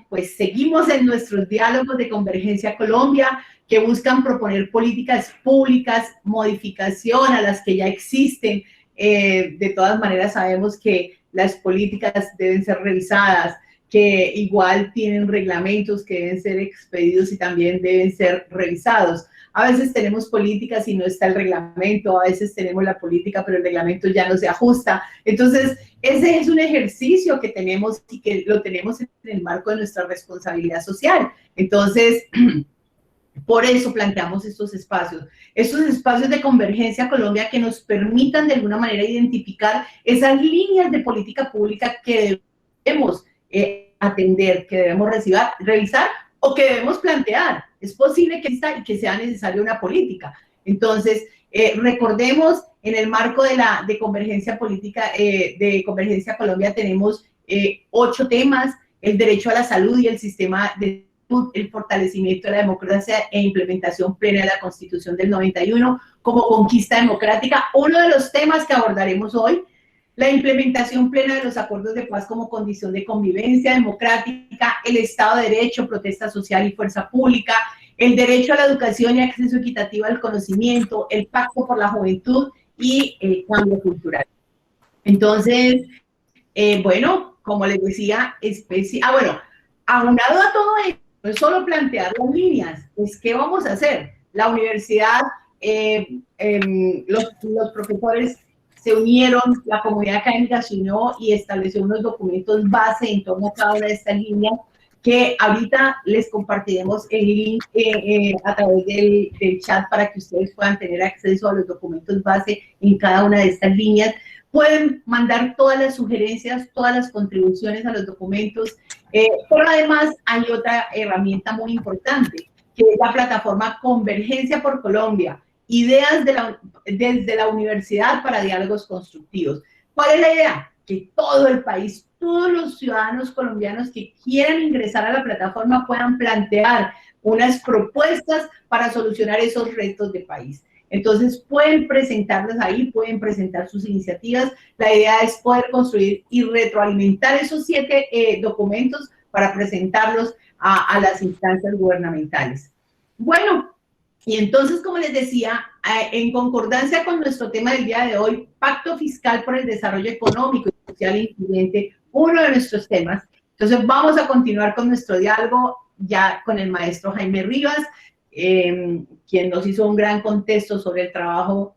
pues seguimos en nuestros diálogos de Convergencia Colombia, que buscan proponer políticas públicas, modificación a las que ya existen. De todas maneras, sabemos que las políticas deben ser revisadas, que igual tienen reglamentos que deben ser expedidos y también deben ser revisados. A veces tenemos políticas y no está el reglamento, a veces tenemos la política, pero el reglamento ya no se ajusta. Entonces, ese es un ejercicio que tenemos y que lo tenemos en el marco de nuestra responsabilidad social. Entonces, por eso planteamos estos espacios de Convergencia Colombia que nos permitan de alguna manera identificar esas líneas de política pública que debemos atender, que debemos revisar o que debemos plantear. Es posible que exista y que sea necesaria una política. Entonces, recordemos, en el marco de Convergencia Política, de Convergencia Colombia, tenemos 8 temas: el derecho a la salud y el sistema de salud, el fortalecimiento de la democracia e implementación plena de la Constitución del 91 como conquista democrática. Uno de los temas que abordaremos hoy: la implementación plena de los acuerdos de paz como condición de convivencia democrática, el Estado de Derecho, protesta social y fuerza pública, el derecho a la educación y acceso equitativo al conocimiento, el pacto por la juventud y el cambio cultural. Entonces, bueno, como les decía, aunado a todo esto, no es solo plantear las líneas, es qué vamos a hacer. La universidad, los profesores se unieron, la comunidad académica se unió y estableció unos documentos base en torno a cada una de estas líneas, que ahorita les compartiremos el link a través del chat para que ustedes puedan tener acceso a los documentos base en cada una de estas líneas. Pueden mandar todas las sugerencias, todas las contribuciones a los documentos, pero además hay otra herramienta muy importante, que es la plataforma Convergencia por Colombia, ideas desde la universidad para diálogos constructivos. ¿Cuál es la idea? Que todo el país, todos los ciudadanos colombianos que quieran ingresar a la plataforma puedan plantear unas propuestas para solucionar esos retos de país. Entonces pueden presentarlas ahí, pueden presentar sus iniciativas. La idea es poder construir y retroalimentar esos 7 documentos para presentarlos a las instancias gubernamentales. Bueno, y entonces, como les decía, en concordancia con nuestro tema del día de hoy, Pacto Fiscal por el Desarrollo Económico y Social Incluyente, uno de nuestros temas. Entonces, vamos a continuar con nuestro diálogo ya con el maestro Jaime Rivas, quien nos hizo un gran contexto sobre el trabajo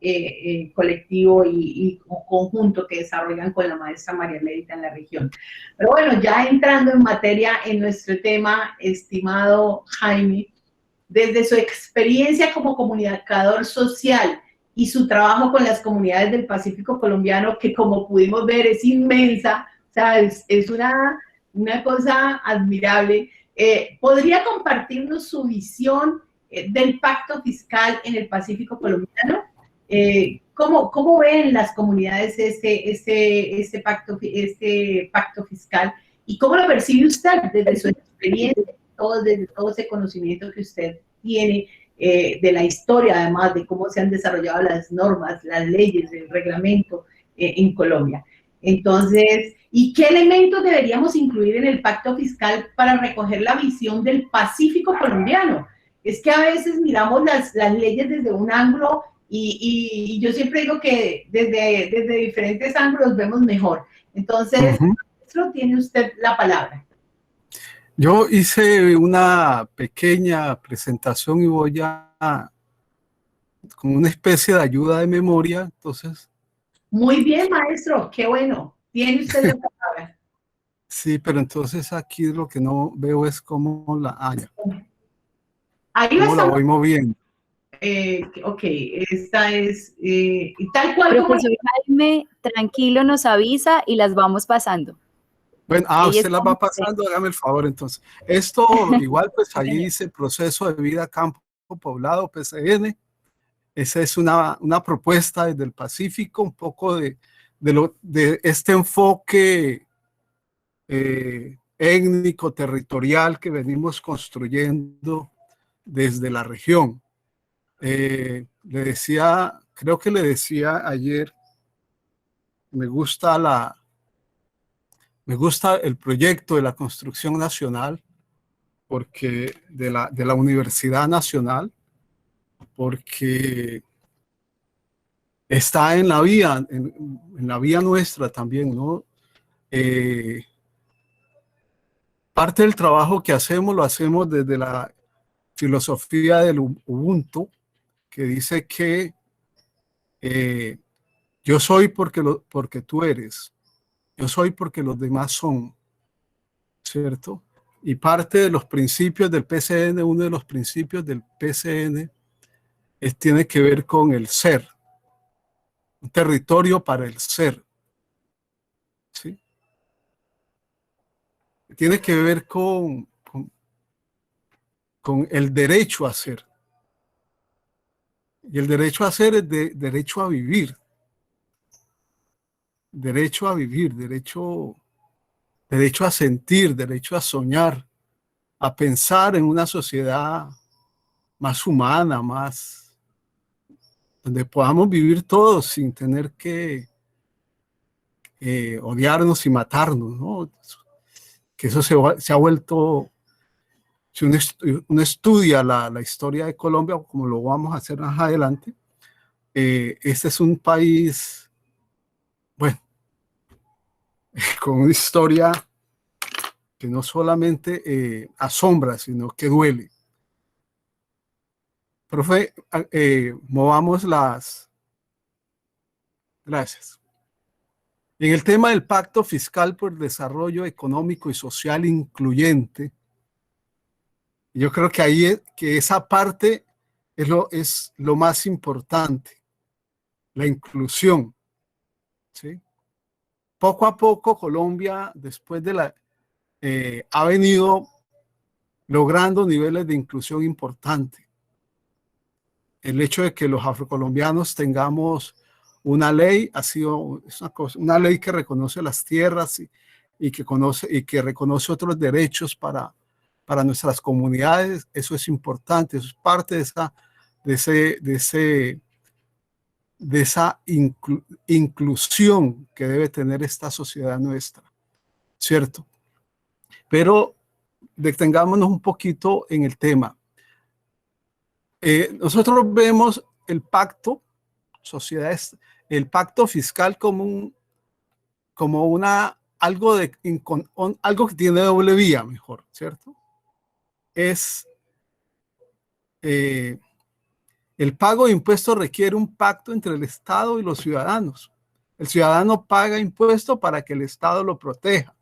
colectivo y conjunto que desarrollan con la maestra María Emérita en la región. Pero bueno, ya entrando en materia en nuestro tema, estimado Jaime, desde su experiencia como comunicador social y su trabajo con las comunidades del Pacífico colombiano, que como pudimos ver es inmensa, o sea, es una cosa admirable, ¿podría compartirnos su visión del pacto fiscal en el Pacífico colombiano? ¿Cómo ven las comunidades este pacto fiscal y cómo lo percibe usted desde su experiencia, desde todo ese conocimiento que usted tiene de la historia, además de cómo se han desarrollado las normas, las leyes, el reglamento en Colombia? Entonces, ¿y qué elementos deberíamos incluir en el pacto fiscal para recoger la visión del Pacífico colombiano? Es que a veces miramos las leyes desde un ángulo y yo siempre digo que desde diferentes ángulos vemos mejor. Entonces, tiene usted la palabra. Yo hice una pequeña presentación y voy a como una especie de ayuda de memoria, entonces. Muy bien, maestro, qué bueno. Tiene usted la palabra. Sí, pero entonces aquí lo que no veo es cómo la haya. Ahí la ¿Cómo la estamos. voy moviendo? Ok, esta es tal cual como... Profesor Jaime, tranquilo, nos avisa y las vamos pasando. Bueno, Ella usted está las va pasando, hágame el favor entonces. Esto igual, pues ahí dice proceso de vida campo poblado, PCN. Esa es una propuesta desde el Pacífico, un poco de este enfoque étnico, territorial que venimos construyendo desde la región. Le decía, creo que le decía ayer, me gusta el proyecto de la construcción nacional, porque de la Universidad Nacional, porque está en la vía, en la vía nuestra también, ¿no? Eh, Parte del trabajo que hacemos lo hacemos desde la filosofía del Ubuntu, que dice que eh, yo soy porque tú eres, yo soy porque los demás son, ¿cierto? Y parte de los principios del PCN, uno de los principios del PCN tiene que ver con el ser, un territorio para el ser, ¿sí? Tiene que ver con el derecho a ser. Y el derecho a ser es derecho a vivir, derecho a vivir, derecho a sentir, derecho a soñar, a pensar en una sociedad más humana, más donde podamos vivir todos sin tener que odiarnos y matarnos, ¿no? Que eso se ha vuelto, si uno estudia la historia de Colombia, como lo vamos a hacer más adelante, este es un país, bueno, con una historia que no solamente asombra, sino que duele. Profe, movamos las... Gracias. En el tema del Pacto Fiscal por el Desarrollo Económico y Social Incluyente, yo creo que ahí que esa parte es lo más importante, la inclusión, ¿sí? Poco a poco Colombia, después ha venido logrando niveles de inclusión importantes. El hecho de que los afrocolombianos tengamos una ley ha sido una ley que reconoce las tierras y que reconoce otros derechos para nuestras comunidades. Eso es importante, eso es parte de esa inclusión que debe tener esta sociedad nuestra, ¿cierto? Pero detengámonos un poquito en el tema. Nosotros vemos el pacto, sociedades, el pacto fiscal como algo que tiene doble vía, mejor, ¿cierto? El pago de impuestos requiere un pacto entre el Estado y los ciudadanos. El ciudadano paga impuestos para que el Estado lo proteja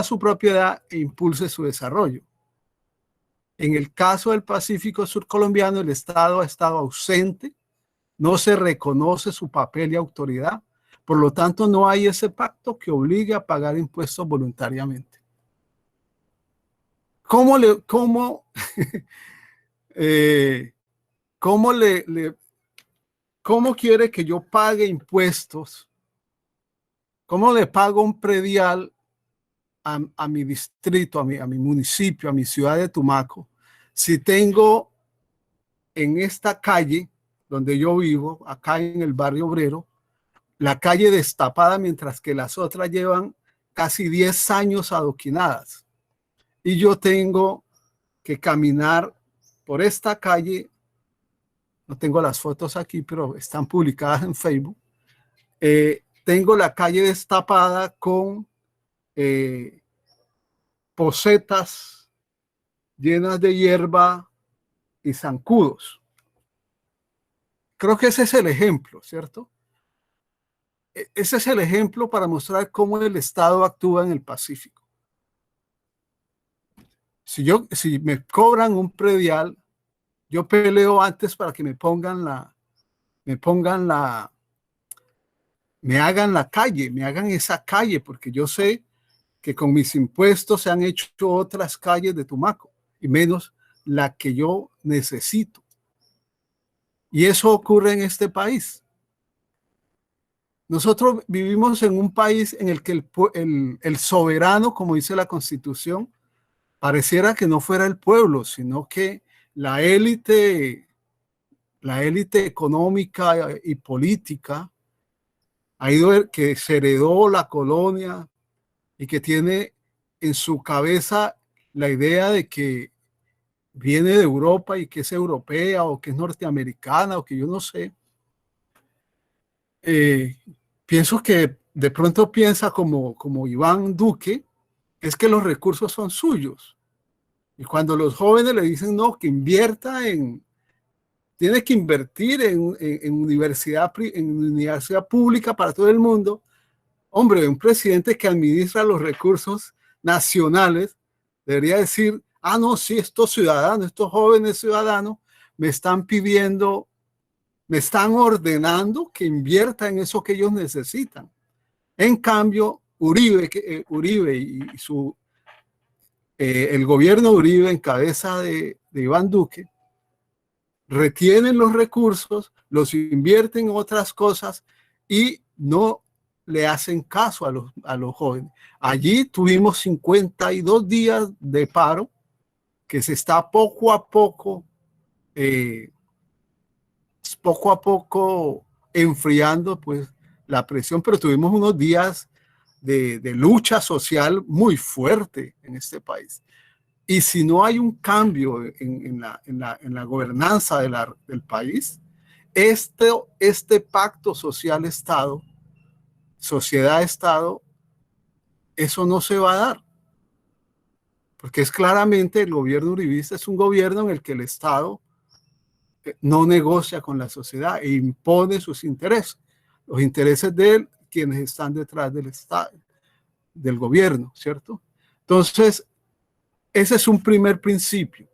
su propiedad e impulse su desarrollo. En el caso del Pacífico surcolombiano, el Estado ha estado ausente, no se reconoce su papel y autoridad, por lo tanto no hay ese pacto que obligue a pagar impuestos voluntariamente. ¿Cómo quiere que yo pague impuestos? ¿Cómo le pago un predial a mi distrito, a mi municipio, a mi ciudad de Tumaco, si tengo en esta calle donde yo vivo, acá en el barrio obrero, la calle destapada mientras que las otras llevan casi 10 años adoquinadas? Y yo tengo que caminar por esta calle, no tengo las fotos aquí, pero están publicadas en Facebook. Tengo la calle destapada con posetas llenas de hierba y zancudos. Creo que ese es el ejemplo, ¿cierto? Ese es el ejemplo para mostrar cómo el Estado actúa en el Pacífico. Si me cobran un predial, yo peleo antes para que me hagan la calle, me hagan esa calle, porque yo sé que con mis impuestos se han hecho otras calles de Tumaco, y menos la que yo necesito. Y eso ocurre en este país. Nosotros vivimos en un país en el que el soberano, como dice la Constitución, pareciera que no fuera el pueblo, sino que la élite económica y política que se heredó la colonia y que tiene en su cabeza la idea de que viene de Europa y que es europea o que es norteamericana o que yo no sé. Pienso que de pronto piensa como Iván Duque, es que los recursos son suyos. Y cuando los jóvenes le dicen no, que tiene que invertir en universidad pública para todo el mundo. Hombre, un presidente que administra los recursos nacionales debería decir, no, sí, estos ciudadanos, estos jóvenes ciudadanos me están pidiendo, me están ordenando que invierta en eso que ellos necesitan. En cambio, Uribe y el gobierno Uribe en cabeza de Iván Duque retienen los recursos, los invierten en otras cosas y no le hacen caso a los jóvenes. Allí tuvimos 52 días de paro que se está poco a poco enfriando pues la presión, pero tuvimos unos días de lucha social muy fuerte en este país. Y si no hay un cambio en la gobernanza del país, este pacto social-Estado, sociedad-Estado, eso no se va a dar. Porque es claramente el gobierno uribista, es un gobierno en el que el Estado no negocia con la sociedad e impone sus intereses, los intereses de quienes están detrás del Estado, del gobierno, ¿cierto? Entonces, ese es un primer principio.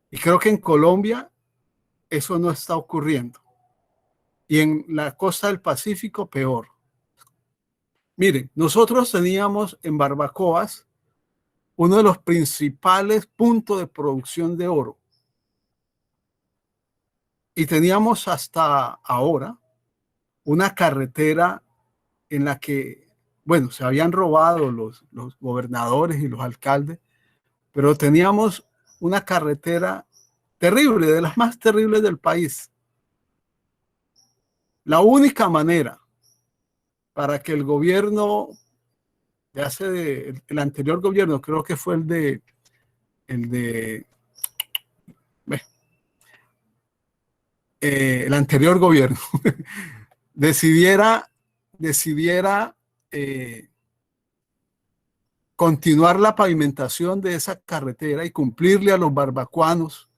Y creo que en Colombia eso no está ocurriendo. Y en la costa del Pacífico, peor. Miren, nosotros teníamos en Barbacoas uno de los principales puntos de producción de oro. Y teníamos hasta ahora una carretera en la que, bueno, se habían robado los gobernadores y los alcaldes, pero teníamos una carretera terrible, de las más terribles del país. La única manera para que el gobierno, el anterior gobierno, creo que fue el anterior gobierno, decidiera continuar la pavimentación de esa carretera y cumplirle a los barbacoanos,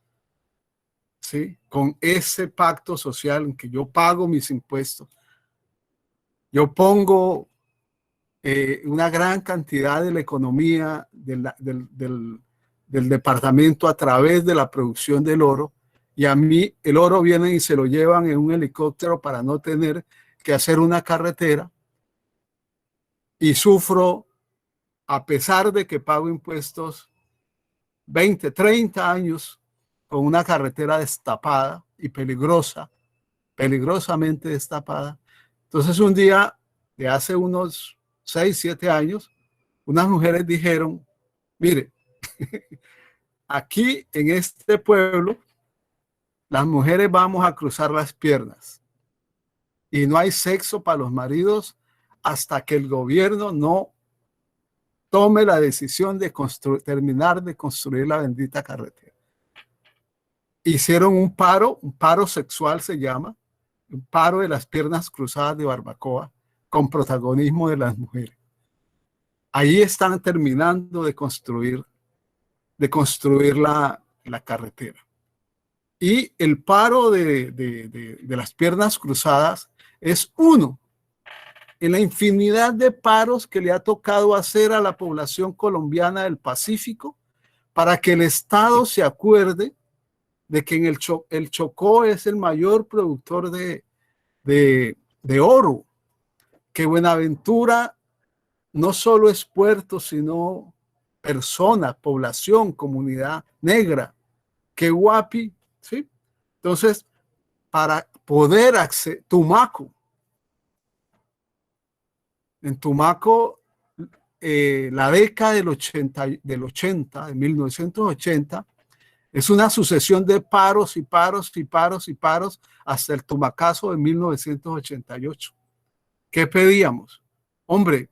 ¿sí?, con ese pacto social en que yo pago mis impuestos, yo pongo una gran cantidad de la economía del departamento a través de la producción del oro, y a mí el oro viene y se lo llevan en un helicóptero para no tener que hacer una carretera, y sufro, a pesar de que pago impuestos 20, 30 años con una carretera destapada y peligrosamente destapada. Entonces un día de hace unos 6, 7 años, unas mujeres dijeron, mire, aquí en este pueblo, las mujeres vamos a cruzar las piernas y no hay sexo para los maridos hasta que el gobierno no tome la decisión de terminar de construir la bendita carretera. Hicieron un paro sexual se llama, un paro de las piernas cruzadas de Barbacoa, con protagonismo de las mujeres. Ahí están terminando de construir la carretera. Y el paro de las piernas cruzadas es uno en la infinidad de paros que le ha tocado hacer a la población colombiana del Pacífico para que el Estado se acuerde de que el Chocó es el mayor productor de oro, que Buenaventura no solo es puerto, sino persona, población, comunidad negra, que Guapi, ¿sí? Entonces, para poder acceder, Tumaco, en Tumaco, la década de 1980, es una sucesión de paros y paros y paros y paros hasta el Tumacazo de 1988. ¿Qué pedíamos? Hombre,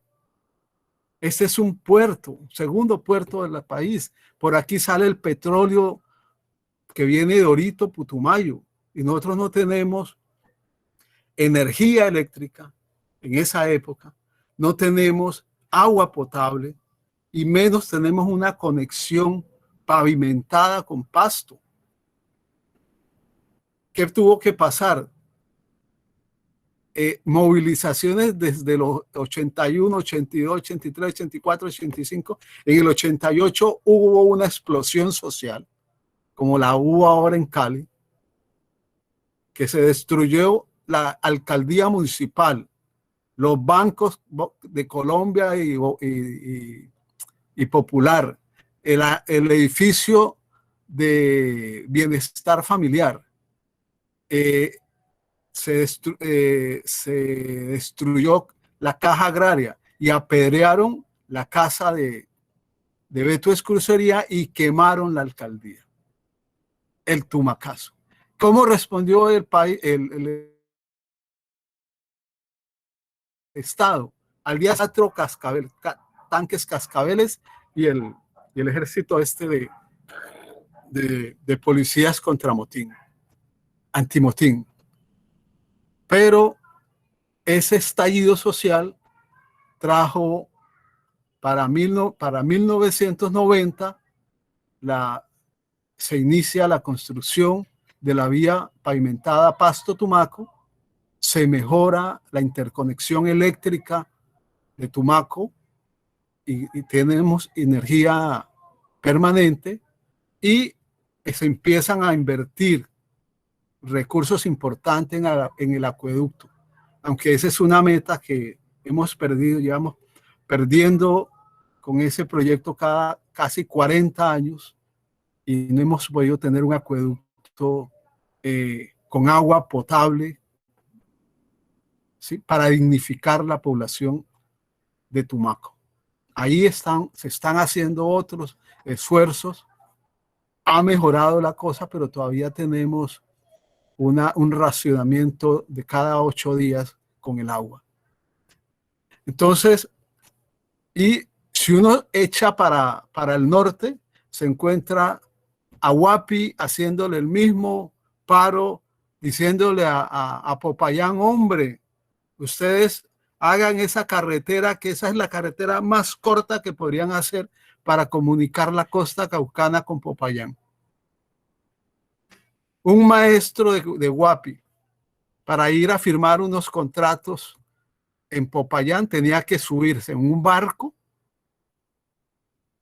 este es un puerto, un segundo puerto del país. Por aquí sale el petróleo que viene de Orito, Putumayo, y nosotros no tenemos energía eléctrica en esa época, no tenemos agua potable y menos tenemos una conexión pavimentada con pasto. ¿Qué tuvo que pasar? Movilizaciones desde los 81, 82, 83, 84, 85. En el 88 hubo una explosión social, como la hubo ahora en Cali, que se destruyó la alcaldía municipal, los bancos de Colombia y Popular, el edificio de bienestar familiar. Se destruyó la caja agraria y apedrearon la casa de Beto Escrucería y quemaron la alcaldía, el Tumacazo. ¿Cómo respondió el país, el Estado? Al día 4 tanques cascabeles y el ejército de policías contra motín, antimotín. Pero ese estallido social trajo para 1990 se inicia la construcción de la vía pavimentada Pasto-Tumaco, se mejora la interconexión eléctrica de Tumaco y tenemos energía permanente y se empiezan a invertir recursos importantes en el acueducto, aunque esa es una meta que hemos perdido, llevamos perdiendo con ese proyecto casi 40 años y no hemos podido tener un acueducto con agua potable, ¿sí? Para dignificar la población de Tumaco. Ahí se están haciendo otros esfuerzos, ha mejorado la cosa, pero todavía tenemos un racionamiento de cada 8 días con el agua. Entonces, y si uno echa para el norte, se encuentra a Guapi haciéndole el mismo paro, diciéndole a Popayán, hombre, ustedes hagan esa carretera, que esa es la carretera más corta que podrían hacer para comunicar la costa caucana con Popayán. Un maestro de Guapi, para ir a firmar unos contratos en Popayán, tenía que subirse en un barco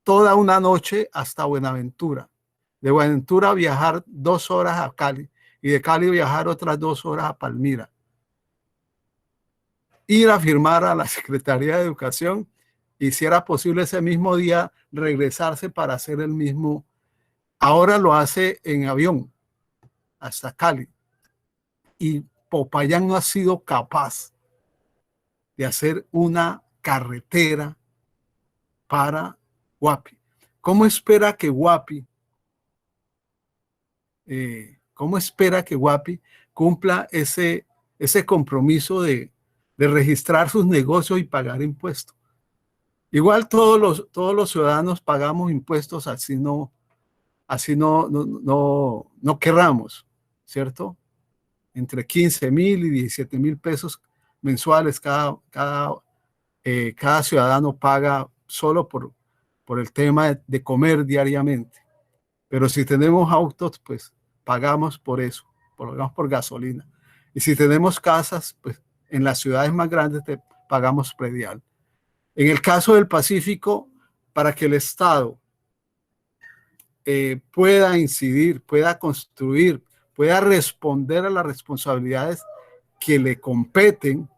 toda una noche hasta Buenaventura. De Buenaventura viajar 2 horas a Cali y de Cali viajar otras 2 horas a Palmira. Ir a firmar a la Secretaría de Educación y si era posible ese mismo día regresarse para hacer el mismo. Ahora lo hace en avión hasta Cali. Y Popayán no ha sido capaz de hacer una carretera para Guapi. ¿Cómo espera que Guapi cumpla ese compromiso de registrar sus negocios y pagar impuestos? Igual todos los ciudadanos pagamos impuestos, así no querramos, ¿cierto? Entre 15,000 y 17,000 pesos mensuales cada ciudadano paga solo por el tema de comer diariamente. Pero si tenemos autos, pues pagamos por eso, pagamos por gasolina. Y si tenemos casas, pues en las ciudades más grandes pagamos predial. En el caso del Pacífico, para que el Estado pueda incidir, pueda construir, pueda responder a las responsabilidades que le competen,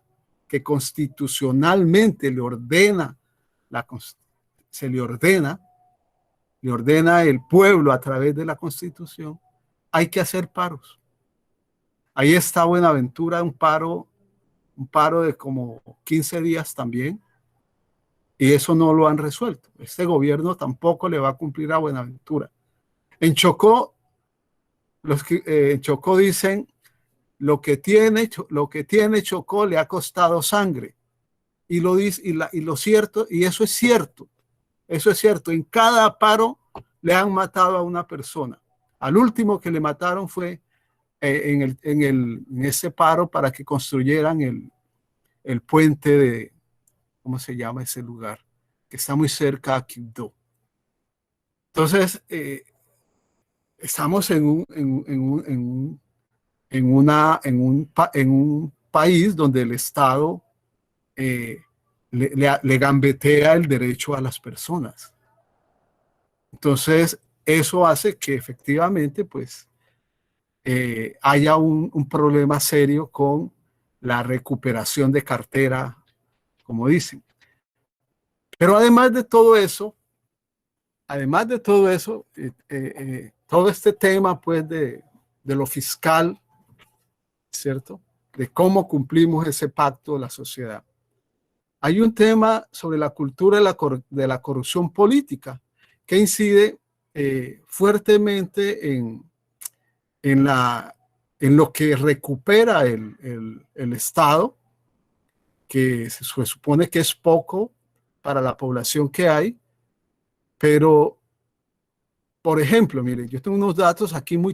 que constitucionalmente le ordena, se le ordena el pueblo a través de la Constitución, hay que hacer paros. Ahí está Buenaventura, un paro de como 15 días también, y eso no lo han resuelto. Este gobierno tampoco le va a cumplir a Buenaventura. En Chocó, en Chocó dicen, lo que tiene Chocó le ha costado sangre. Y lo dice, y lo cierto, y eso es cierto, en cada paro le han matado a una persona. Al último que le mataron fue en ese paro para que construyeran el puente de, ¿cómo se llama ese lugar? Que está muy cerca a Quibdó. Entonces, estamos en un país donde el Estado le gambetea el derecho a las personas. Entonces, eso hace que efectivamente, pues, haya un problema serio con la recuperación de cartera, como dicen. Pero además de todo eso, todo este tema, pues, de lo fiscal, ¿cierto? De cómo cumplimos ese pacto de la sociedad. Hay un tema sobre la cultura de la corrupción política que incide fuertemente en lo que recupera el Estado, que se supone que es poco para la población que hay, pero, por ejemplo, miren, yo tengo unos datos aquí en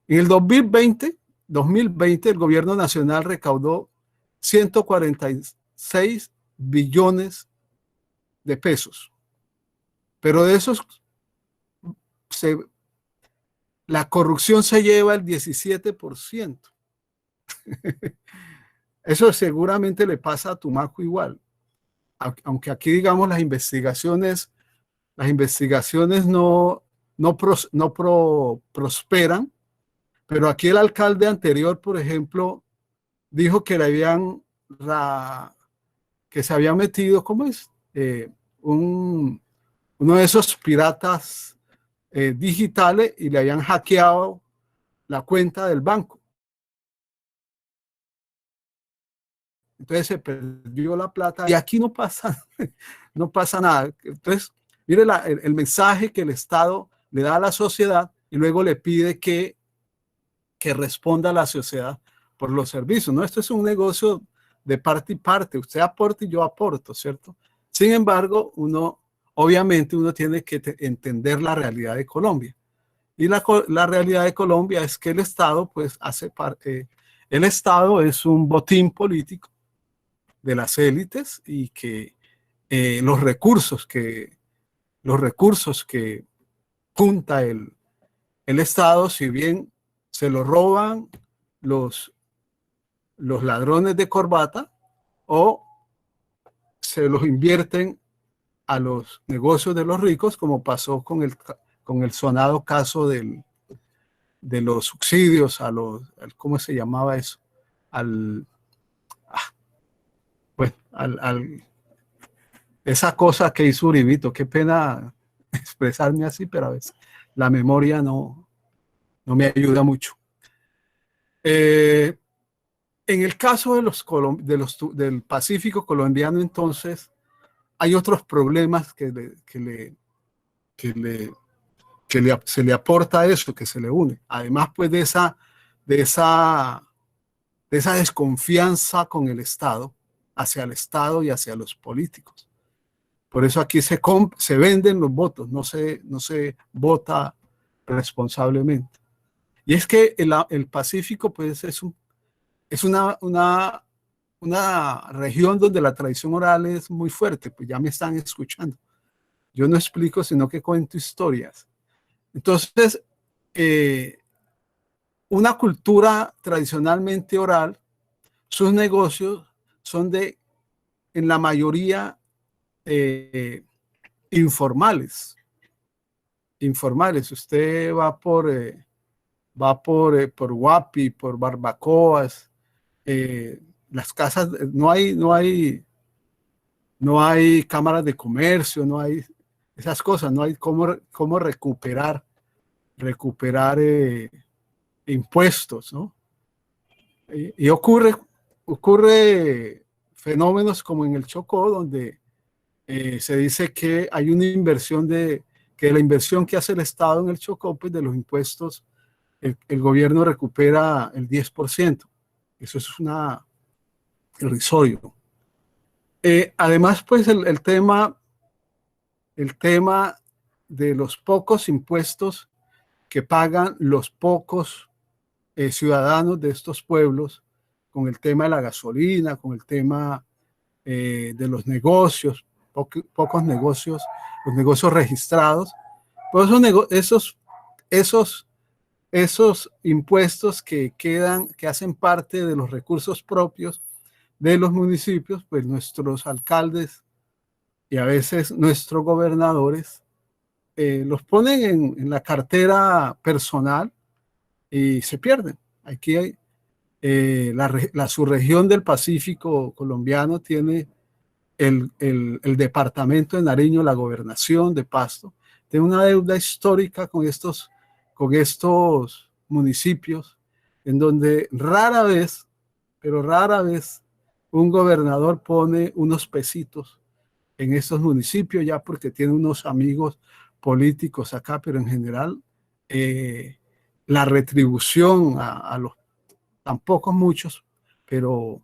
el 2020 el gobierno nacional recaudó 146 billones de pesos, pero de esos la corrupción se lleva el 17%. Eso seguramente le pasa a Tumaco igual, aunque aquí, digamos, las investigaciones no prosperan, pero aquí el alcalde anterior, por ejemplo, dijo que que se había metido, ¿cómo es? Uno de esos piratas digitales, y le habían hackeado la cuenta del banco. Entonces se perdió la plata y aquí no pasa nada. Entonces, mire el mensaje que el Estado le da a la sociedad y luego le pide que responda a la sociedad por los servicios. No, esto es un negocio de parte y parte. Usted aporta y yo aporto, ¿cierto? Sin embargo, obviamente uno tiene que entender la realidad de Colombia. Y la realidad de Colombia es que el Estado, pues, hace parte. El Estado es un botín político de las élites y que los recursos que junta el Estado, si bien se lo roban los ladrones de corbata o se los invierten a los negocios de los ricos, como pasó con el sonado caso de los subsidios ¿cómo se llamaba eso? Esa cosa que hizo Uribito. Qué pena expresarme así, pero a veces la memoria no me ayuda mucho. En el caso del Pacífico colombiano, entonces, hay otros problemas se le aporta a eso, que se le une. Además, pues, de esa desconfianza con el Estado, hacia el Estado y hacia los políticos. Por eso aquí se venden los votos, no se vota responsablemente. Y es que el Pacífico, pues, es una región donde la tradición oral es muy fuerte. Pues ya me están escuchando. Yo no explico, sino que cuento historias. Entonces, una cultura tradicionalmente oral, sus negocios son en la mayoría, informales. informales. Usted por Guapi, por Barbacoas, las casas, no hay cámaras de comercio, no hay esas cosas, no hay cómo recuperar impuestos, ¿no? Y ocurre fenómenos como en el Chocó, donde se dice que hay una inversión que la inversión que hace el Estado en el Chocó, pues de los impuestos, el gobierno recupera el 10%. Eso es irrisorio. Además, pues el tema de los pocos impuestos que pagan los pocos ciudadanos de estos pueblos, con el tema de la gasolina, con el tema de los negocios, pocos negocios, los negocios registrados, pues esos impuestos que hacen parte de los recursos propios de los municipios, pues nuestros alcaldes y a veces nuestros gobernadores los ponen en la cartera personal y se pierden. Aquí hay, la subregión del Pacífico colombiano tiene el departamento de Nariño, la gobernación de Pasto, tiene una deuda histórica con estos municipios, en donde pero rara vez, un gobernador pone unos pesitos en estos municipios, ya porque tiene unos amigos políticos acá, pero en general la retribución a los tampoco muchos, pero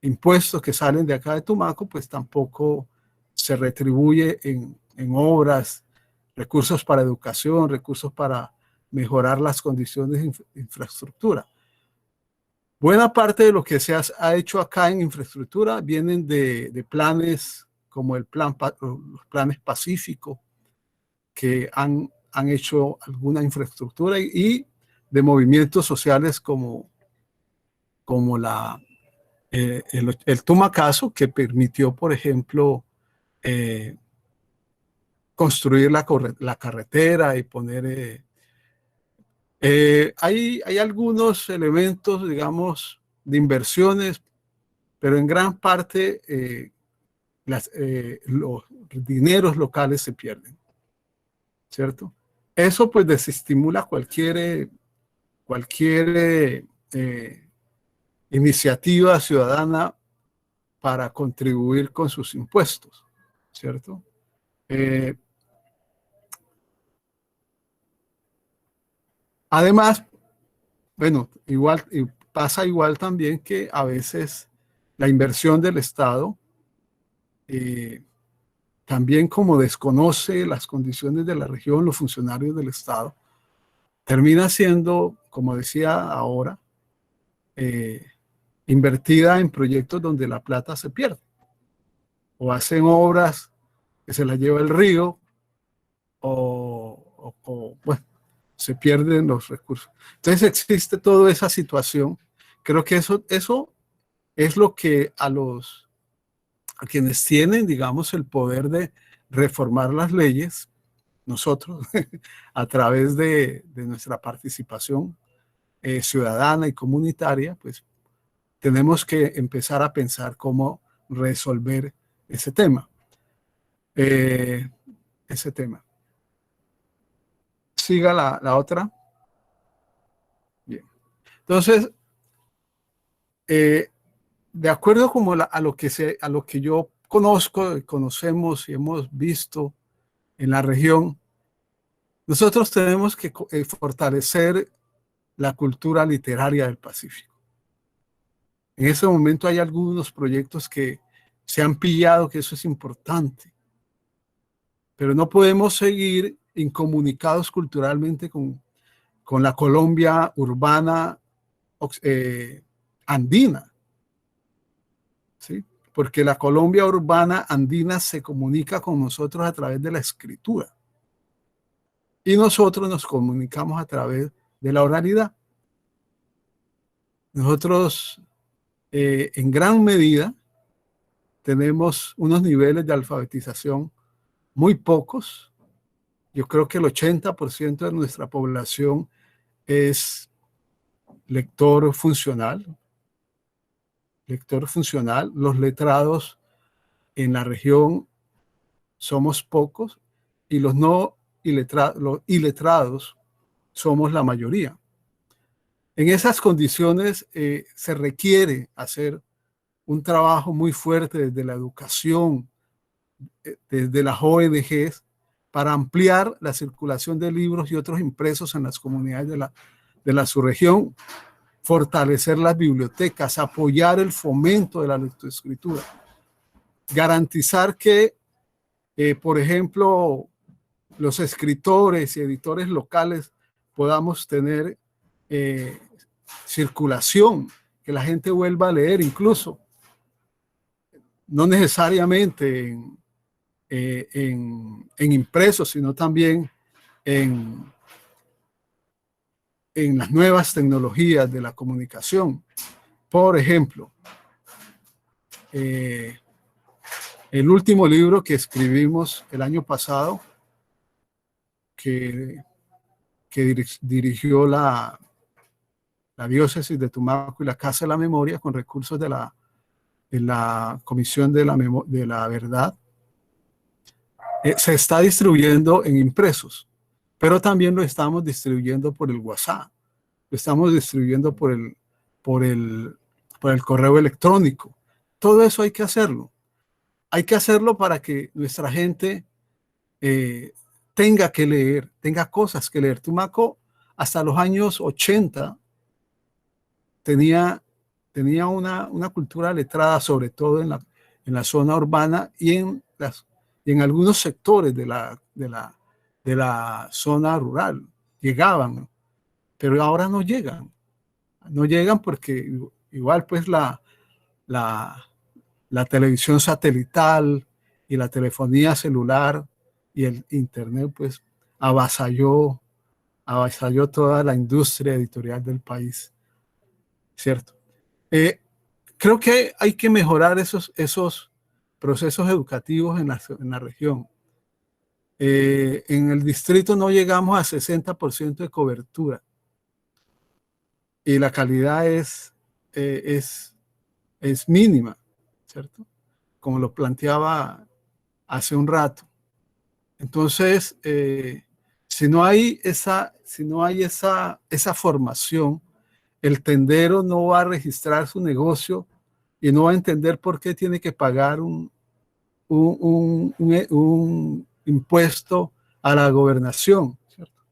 impuestos que salen de acá de Tumaco, pues tampoco se retribuye en obras, recursos para educación, recursos para mejorar las condiciones de infraestructura. Buena parte de lo que se ha hecho acá en infraestructura vienen de planes como los planes Pacífico, que han hecho alguna infraestructura y de movimientos sociales como el Tumacazo, que permitió, por ejemplo, construir la carretera y poner... hay algunos elementos, digamos, de inversiones, pero en gran parte los dineros locales se pierden, ¿cierto? Eso pues desestimula cualquier iniciativa ciudadana para contribuir con sus impuestos, ¿cierto? Además, bueno, pasa igual también que a veces la inversión del Estado también, como desconoce las condiciones de la región, los funcionarios del Estado, termina siendo, como decía ahora, invertida en proyectos donde la plata se pierde. O hacen obras que se las lleva el río, bueno, se pierden los recursos. Entonces existe toda esa situación. Creo que eso es lo que a quienes tienen, digamos, el poder de reformar las leyes, nosotros, a través de nuestra participación ciudadana y comunitaria, pues tenemos que empezar a pensar cómo resolver ese tema. Siga la otra. Bien. Entonces, de acuerdo como a lo que yo conocemos y hemos visto en la región, nosotros tenemos que fortalecer la cultura literaria del Pacífico. En ese momento hay algunos proyectos que se han pillado, que eso es importante, pero no podemos seguir incomunicados culturalmente con la Colombia urbana andina, ¿sí? Porque la Colombia urbana andina se comunica con nosotros a través de la escritura y nosotros nos comunicamos a través de la oralidad. Nosotros en gran medida tenemos unos niveles de alfabetización muy pocos, Yo creo que el 80% de nuestra población es lector funcional. Lector funcional. Los letrados en la región somos pocos y los no iletrados somos la mayoría. En esas condiciones se requiere hacer un trabajo muy fuerte desde la educación, desde las ONGs, para ampliar la circulación de libros y otros impresos en las comunidades de la subregión, fortalecer las bibliotecas, apoyar el fomento de la lectoescritura, garantizar que, por ejemplo, los escritores y editores locales podamos tener circulación, que la gente vuelva a leer, incluso no necesariamente en impresos, sino también en las nuevas tecnologías de la comunicación. Por ejemplo, el último libro que escribimos el año pasado, que dirigió la diócesis de Tumaco y la Casa de la Memoria con recursos de la Comisión de la Verdad, se está distribuyendo en impresos, pero también lo estamos distribuyendo por el WhatsApp, lo estamos distribuyendo por el correo electrónico. Todo eso hay que hacerlo. Hay que hacerlo para que nuestra gente tenga que leer, tenga cosas que leer. Tumaco, hasta los años 80, tenía una cultura letrada, sobre todo en la zona urbana y en algunos sectores de la zona rural. Llegaban, pero ahora no llegan. No llegan porque igual pues la televisión satelital y la telefonía celular y el internet pues avasalló toda la industria editorial del país, ¿cierto? Creo que hay que mejorar esos procesos educativos en la región. En el distrito no llegamos a 60% de cobertura y la calidad es mínima, ¿cierto? Como lo planteaba hace un rato. Entonces, si no hay esa formación, el tendero no va a registrar su negocio y no va a entender por qué tiene que pagar un impuesto a la gobernación, ¿cierto?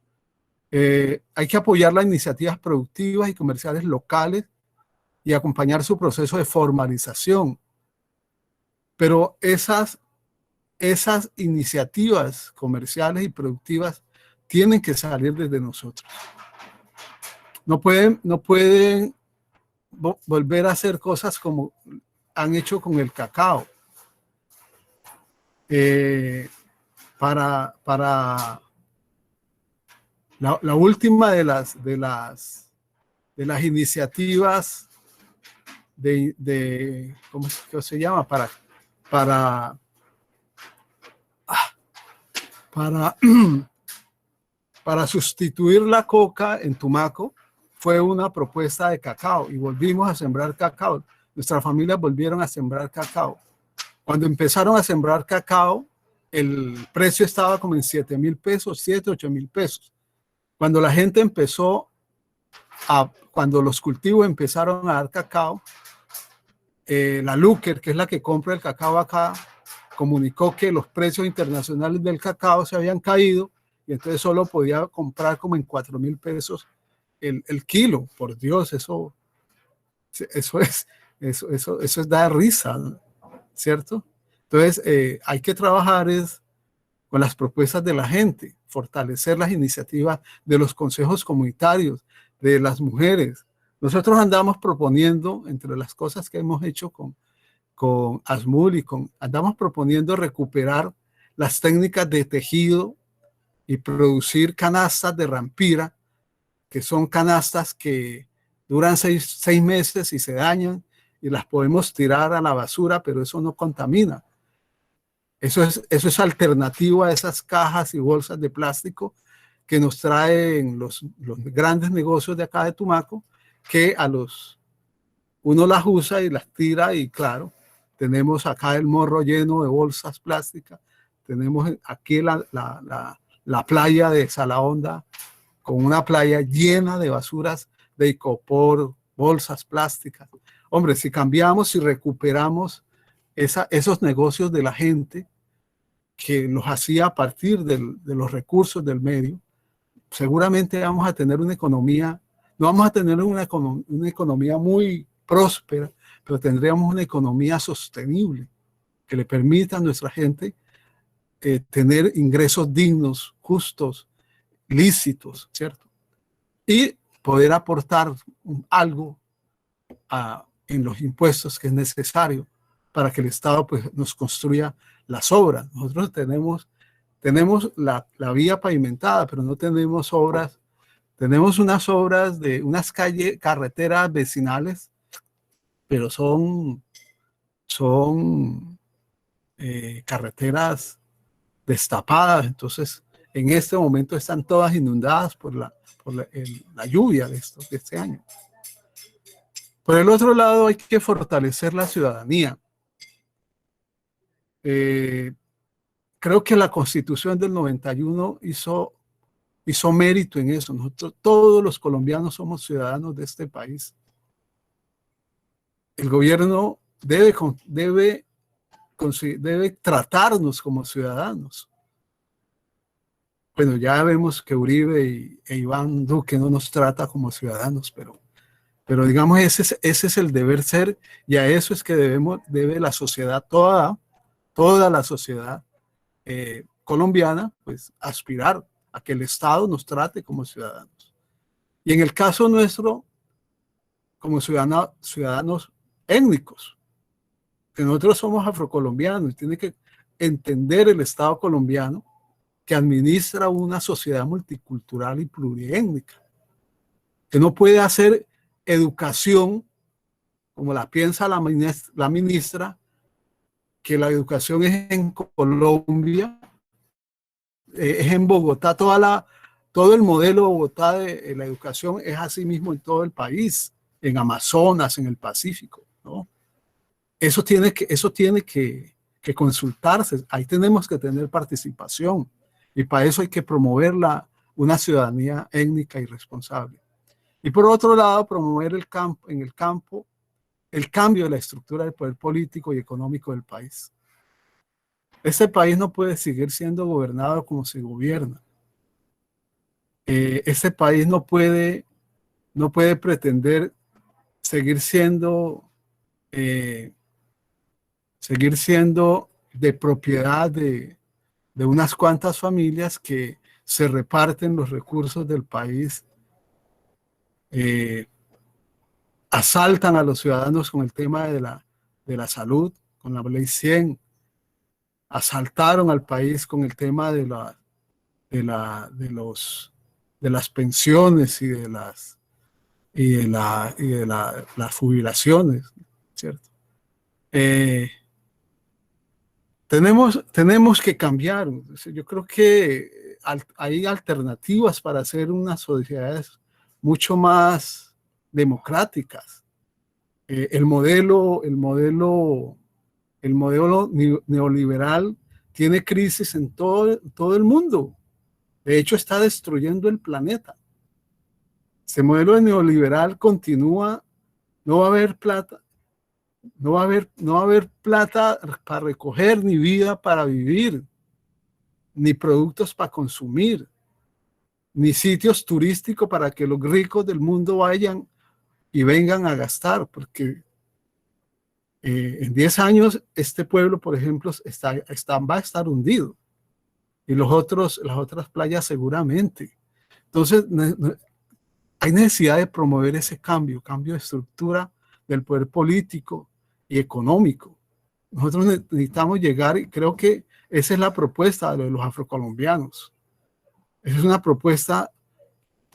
Hay que apoyar las iniciativas productivas y comerciales locales y acompañar su proceso de formalización. Pero esas iniciativas comerciales y productivas tienen que salir desde nosotros. No pueden volver a hacer cosas como han hecho con el cacao. Para la última de las iniciativas ¿cómo se llama? Para sustituir la coca en Tumaco, fue una propuesta de cacao y volvimos a sembrar cacao. Nuestras familias volvieron a sembrar cacao. Cuando empezaron a sembrar cacao, el precio estaba como en 7,000 pesos, 7, 8,000 pesos. Cuando la gente cuando los cultivos empezaron a dar cacao, la Luker, que es la que compra el cacao acá, comunicó que los precios internacionales del cacao se habían caído y entonces solo podía comprar como en 4,000 pesos el kilo. Por Dios, eso es dar risa, ¿no? ¿Cierto? Entonces, hay que trabajar con las propuestas de la gente, fortalecer las iniciativas de los consejos comunitarios, de las mujeres. Nosotros andamos proponiendo, entre las cosas que hemos hecho con ASMUL andamos proponiendo recuperar las técnicas de tejido y producir canastas de rampira, que son canastas que duran 6 meses y se dañan y las podemos tirar a la basura, pero eso no contamina. Eso es alternativo a esas cajas y bolsas de plástico que nos traen los grandes negocios de acá de Tumaco, que uno las usa y las tira y claro, tenemos acá el morro lleno de bolsas plásticas, tenemos aquí la playa de Salahonda con una playa llena de basuras de icopor, bolsas plásticas. Hombre, si cambiamos y recuperamos esos negocios de la gente que los hacía a partir de los recursos del medio, seguramente vamos a tener una economía, no vamos a tener una economía muy próspera, pero tendríamos una economía sostenible que le permita a nuestra gente tener ingresos dignos, justos, lícitos, ¿cierto? Y poder aportar algo en los impuestos que es necesario para que el Estado pues, nos construya las obras. Nosotros tenemos la vía pavimentada, pero no tenemos obras. Tenemos unas obras de unas carreteras vecinales, pero son carreteras destapadas. Entonces, en este momento están todas inundadas por la lluvia de este año. Por el otro lado, hay que fortalecer la ciudadanía. Creo que la Constitución del 91 hizo mérito en eso. Nosotros, todos los colombianos somos ciudadanos de este país. El gobierno debe tratarnos como ciudadanos. Bueno, ya vemos que Uribe e Iván Duque no nos trata como ciudadanos, pero digamos, ese es el deber ser, y a eso es que debe la sociedad, toda la sociedad colombiana, pues aspirar a que el Estado nos trate como ciudadanos. Y en el caso nuestro, como ciudadanos étnicos, que nosotros somos afrocolombianos y tiene que entender el Estado colombiano que administra una sociedad multicultural y pluriétnica, que no puede hacer educación como la piensa la ministra, que la educación es en Colombia, es en Bogotá, todo el modelo de Bogotá de la educación es así mismo en todo el país, en Amazonas, en el Pacífico, ¿no? Eso tiene que consultarse, ahí tenemos que tener participación y para eso hay que promover una ciudadanía étnica y responsable. Y por otro lado, promover en el campo el cambio de la estructura del poder político y económico del país. Este país no puede seguir siendo gobernado como se gobierna. Este país no puede pretender seguir siendo de propiedad de unas cuantas familias que se reparten los recursos del país, asaltan a los ciudadanos con el tema de la salud, con la ley 100, asaltaron al país con el tema de las pensiones y de las jubilaciones, ¿cierto? Tenemos que cambiar. Yo creo que hay alternativas para hacer unas sociedades mucho más democráticas. El modelo neoliberal tiene crisis en todo el mundo. De hecho, está destruyendo el planeta. Este modelo neoliberal continúa, no va a haber plata, no va a haber plata para recoger, ni vida para vivir, ni productos para consumir, ni sitios turísticos para que los ricos del mundo vayan y vengan a gastar, porque en 10 años este pueblo, por ejemplo, va a estar hundido, y las otras playas seguramente. Entonces, hay necesidad de promover ese cambio de estructura del poder político y económico. Nosotros necesitamos llegar, y creo que esa es la propuesta de los afrocolombianos. Esa es una propuesta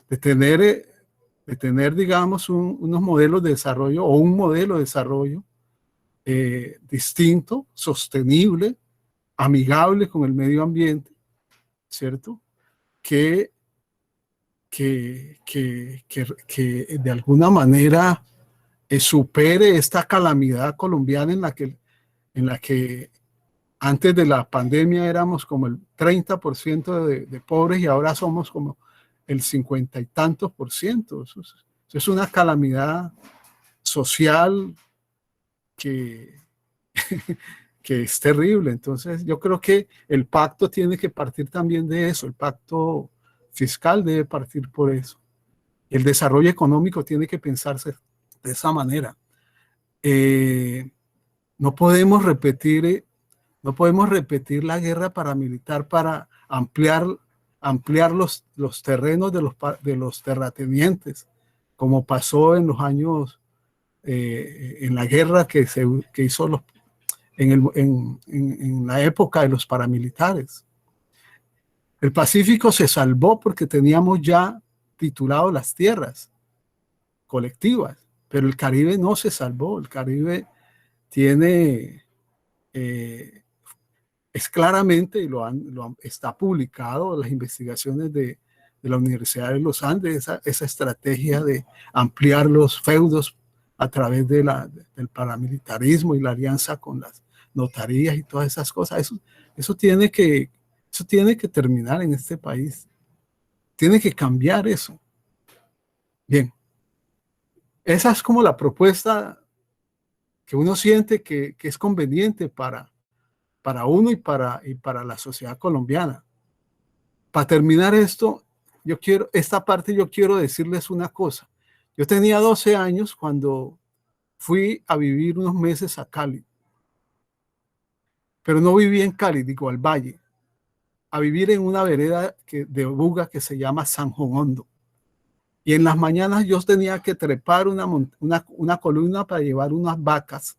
de tener digamos, unos modelos de desarrollo o un modelo de desarrollo distinto, sostenible, amigable con el medio ambiente, ¿cierto? Que de alguna manera supere esta calamidad colombiana en la que antes de la pandemia éramos como el 30% de pobres y ahora somos como el 50 y tantos por ciento. Eso es una calamidad social que, que es terrible. Entonces yo creo que el pacto tiene que partir también de eso, el pacto fiscal debe partir por eso. El desarrollo económico tiene que pensarse de esa manera. No podemos repetir la guerra paramilitar para ampliar los terrenos de los terratenientes, como pasó en los años, en la guerra que hizo en la época de los paramilitares. El Pacífico se salvó porque teníamos ya titulado las tierras colectivas, pero el Caribe no se salvó. El Caribe tiene, es claramente, y está publicado, las investigaciones de la Universidad de los Andes, esa estrategia de ampliar los feudos a través del paramilitarismo y la alianza con las notarías y todas esas cosas. Eso tiene que terminar en este país. Tiene que cambiar eso. Bien. Esa es como la propuesta que uno siente que es conveniente para uno y para la sociedad colombiana. Para terminar esta parte yo quiero decirles una cosa. Yo tenía 12 años cuando fui a vivir unos meses a Cali. Pero no viví en Cali, digo al Valle, a vivir en una vereda de Buga que se llama San Juan Hondo. Y en las mañanas yo tenía que trepar una columna para llevar unas vacas.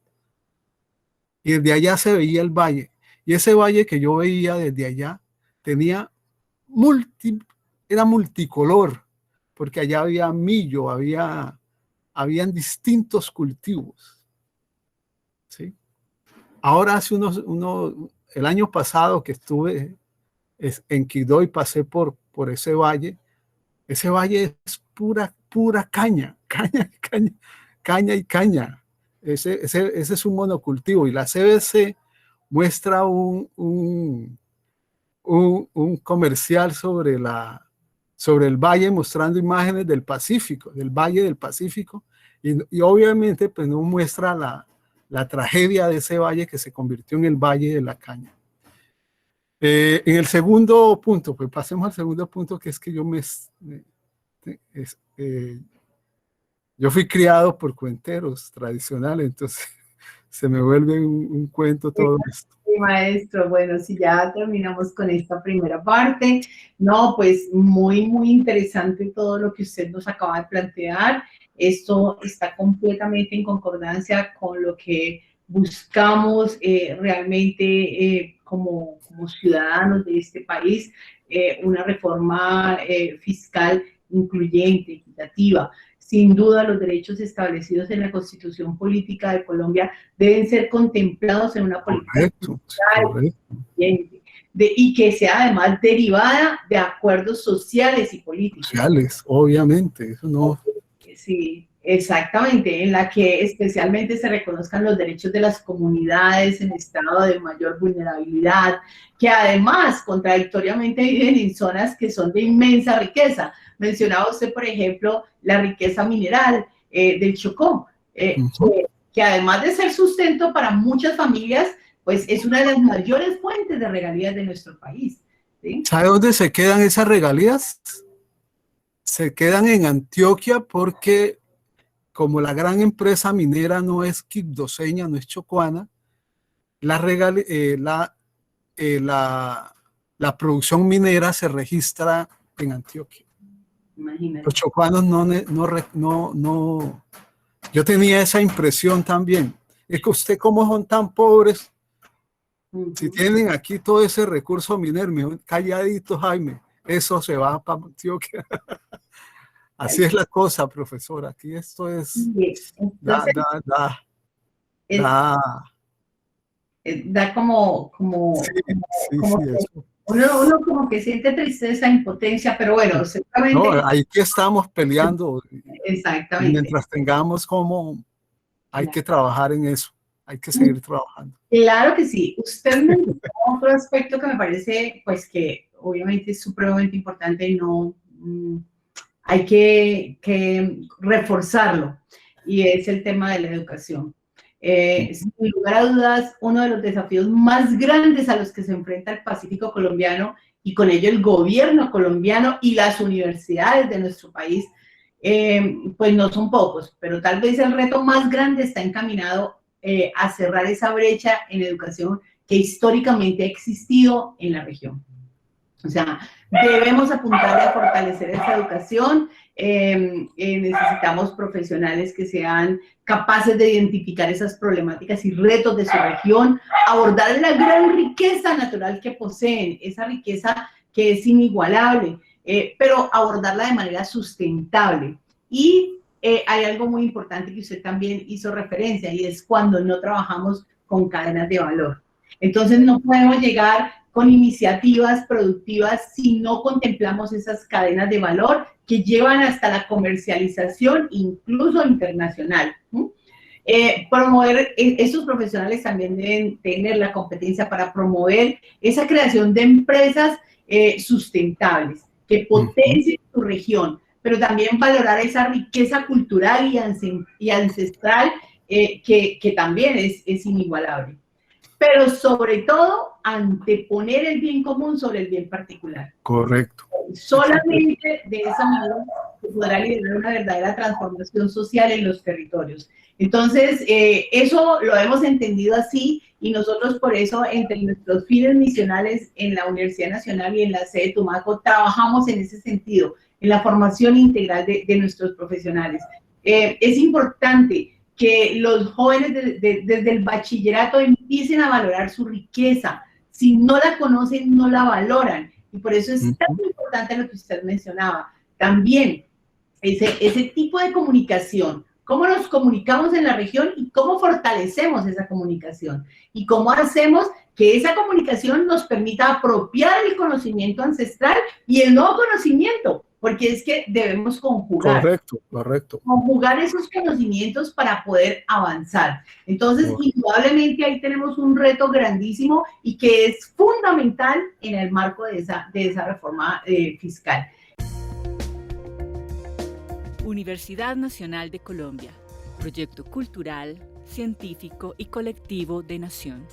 Y desde allá se veía el valle. Y ese valle que yo veía desde allá era multicolor, porque allá había millo, habían distintos cultivos. ¿Sí? Ahora el año pasado que estuve en Quibdó y pasé por ese valle es pura caña. Ese es un monocultivo y la CBC muestra un comercial sobre el valle mostrando imágenes del Pacífico, del Valle del Pacífico y obviamente pues no muestra la tragedia de ese valle que se convirtió en el Valle de la Caña. En el segundo punto, pues pasemos al segundo punto, que es que yo fui criado por cuenteros tradicionales, entonces se me vuelve un cuento todo esto. Sí, maestro, bueno, si ya terminamos con esta primera parte, no, pues muy, muy interesante todo lo que usted nos acaba de plantear. Esto está completamente en concordancia con lo que buscamos realmente como ciudadanos de este país, una reforma fiscal incluyente, equitativa. Sin duda, los derechos establecidos en la Constitución Política de Colombia deben ser contemplados en una política social y que sea además derivada de acuerdos sociales y políticos. Sociales, obviamente, eso no. Sí, exactamente, en la que especialmente se reconozcan los derechos de las comunidades en estado de mayor vulnerabilidad, que además contradictoriamente viven en zonas que son de inmensa riqueza. Mencionaba usted, por ejemplo, la riqueza mineral del Chocó, que además de ser sustento para muchas familias, pues es una de las mayores fuentes de regalías de nuestro país. ¿Sí? ¿Sabe dónde se quedan esas regalías? Se quedan en Antioquia porque como la gran empresa minera no es quibdoseña, no es chocuana, la producción minera se registra en Antioquia. Imagínate. Los chocuanos no. Yo tenía esa impresión también. Es que usted como son tan pobres, si tienen aquí todo ese recurso minero, calladito Jaime, eso se va para Antioquia. Así es la cosa, profesora. Aquí esto es... Da como, Sí, sí, como sí, que eso. uno como que siente tristeza, impotencia, pero bueno, No, seguramente, ahí que estamos peleando y exactamente. mientras tengamos como, hay que trabajar en eso, hay que seguir trabajando. Claro que sí. Usted mencionó otro aspecto que me parece, pues que obviamente es supremamente importante y no hay que reforzarlo, y es el tema de la educación. Sin lugar a dudas, uno de los desafíos más grandes a los que se enfrenta el Pacífico colombiano y con ello el gobierno colombiano y las universidades de nuestro país, pues no son pocos, pero tal vez el reto más grande está encaminado a cerrar esa brecha en educación que históricamente ha existido en la región. O sea, debemos apuntar a fortalecer esa educación. Necesitamos profesionales que sean capaces de identificar esas problemáticas y retos de su región, abordar la gran riqueza natural que poseen, esa riqueza que es inigualable, pero abordarla de manera sustentable. Y hay algo muy importante que usted también hizo referencia, y es cuando no trabajamos con cadenas de valor. Entonces no podemos llegar con iniciativas productivas si no contemplamos esas cadenas de valor que llevan hasta la comercialización, incluso internacional. Promover, estos profesionales también deben tener la competencia para promover esa creación de empresas sustentables, que potencien su región, pero también valorar esa riqueza cultural y ancestral que también es inigualable. Pero sobre todo, anteponer el bien común sobre el bien particular. Correcto. Solamente de esa manera se podrá liderar una verdadera transformación social en los territorios. Entonces, eso lo hemos entendido así, y nosotros por eso, entre nuestros fines misionales en la Universidad Nacional y en la sede de Tumaco, trabajamos en ese sentido, en la formación integral de nuestros profesionales. Es importante que los jóvenes desde el bachillerato empiecen a valorar su riqueza. Si no la conocen, no la valoran. Y por eso es tan importante lo que usted mencionaba. También ese tipo de comunicación, cómo nos comunicamos en la región y cómo fortalecemos esa comunicación. Y cómo hacemos que esa comunicación nos permita apropiar el conocimiento ancestral y el nuevo conocimiento, porque es que debemos conjugar. Correcto, correcto. Conjugar esos conocimientos para poder avanzar. Entonces, indudablemente ahí tenemos un reto grandísimo y que es fundamental en el marco de esa reforma fiscal. Universidad Nacional de Colombia, proyecto cultural, científico y colectivo de nación.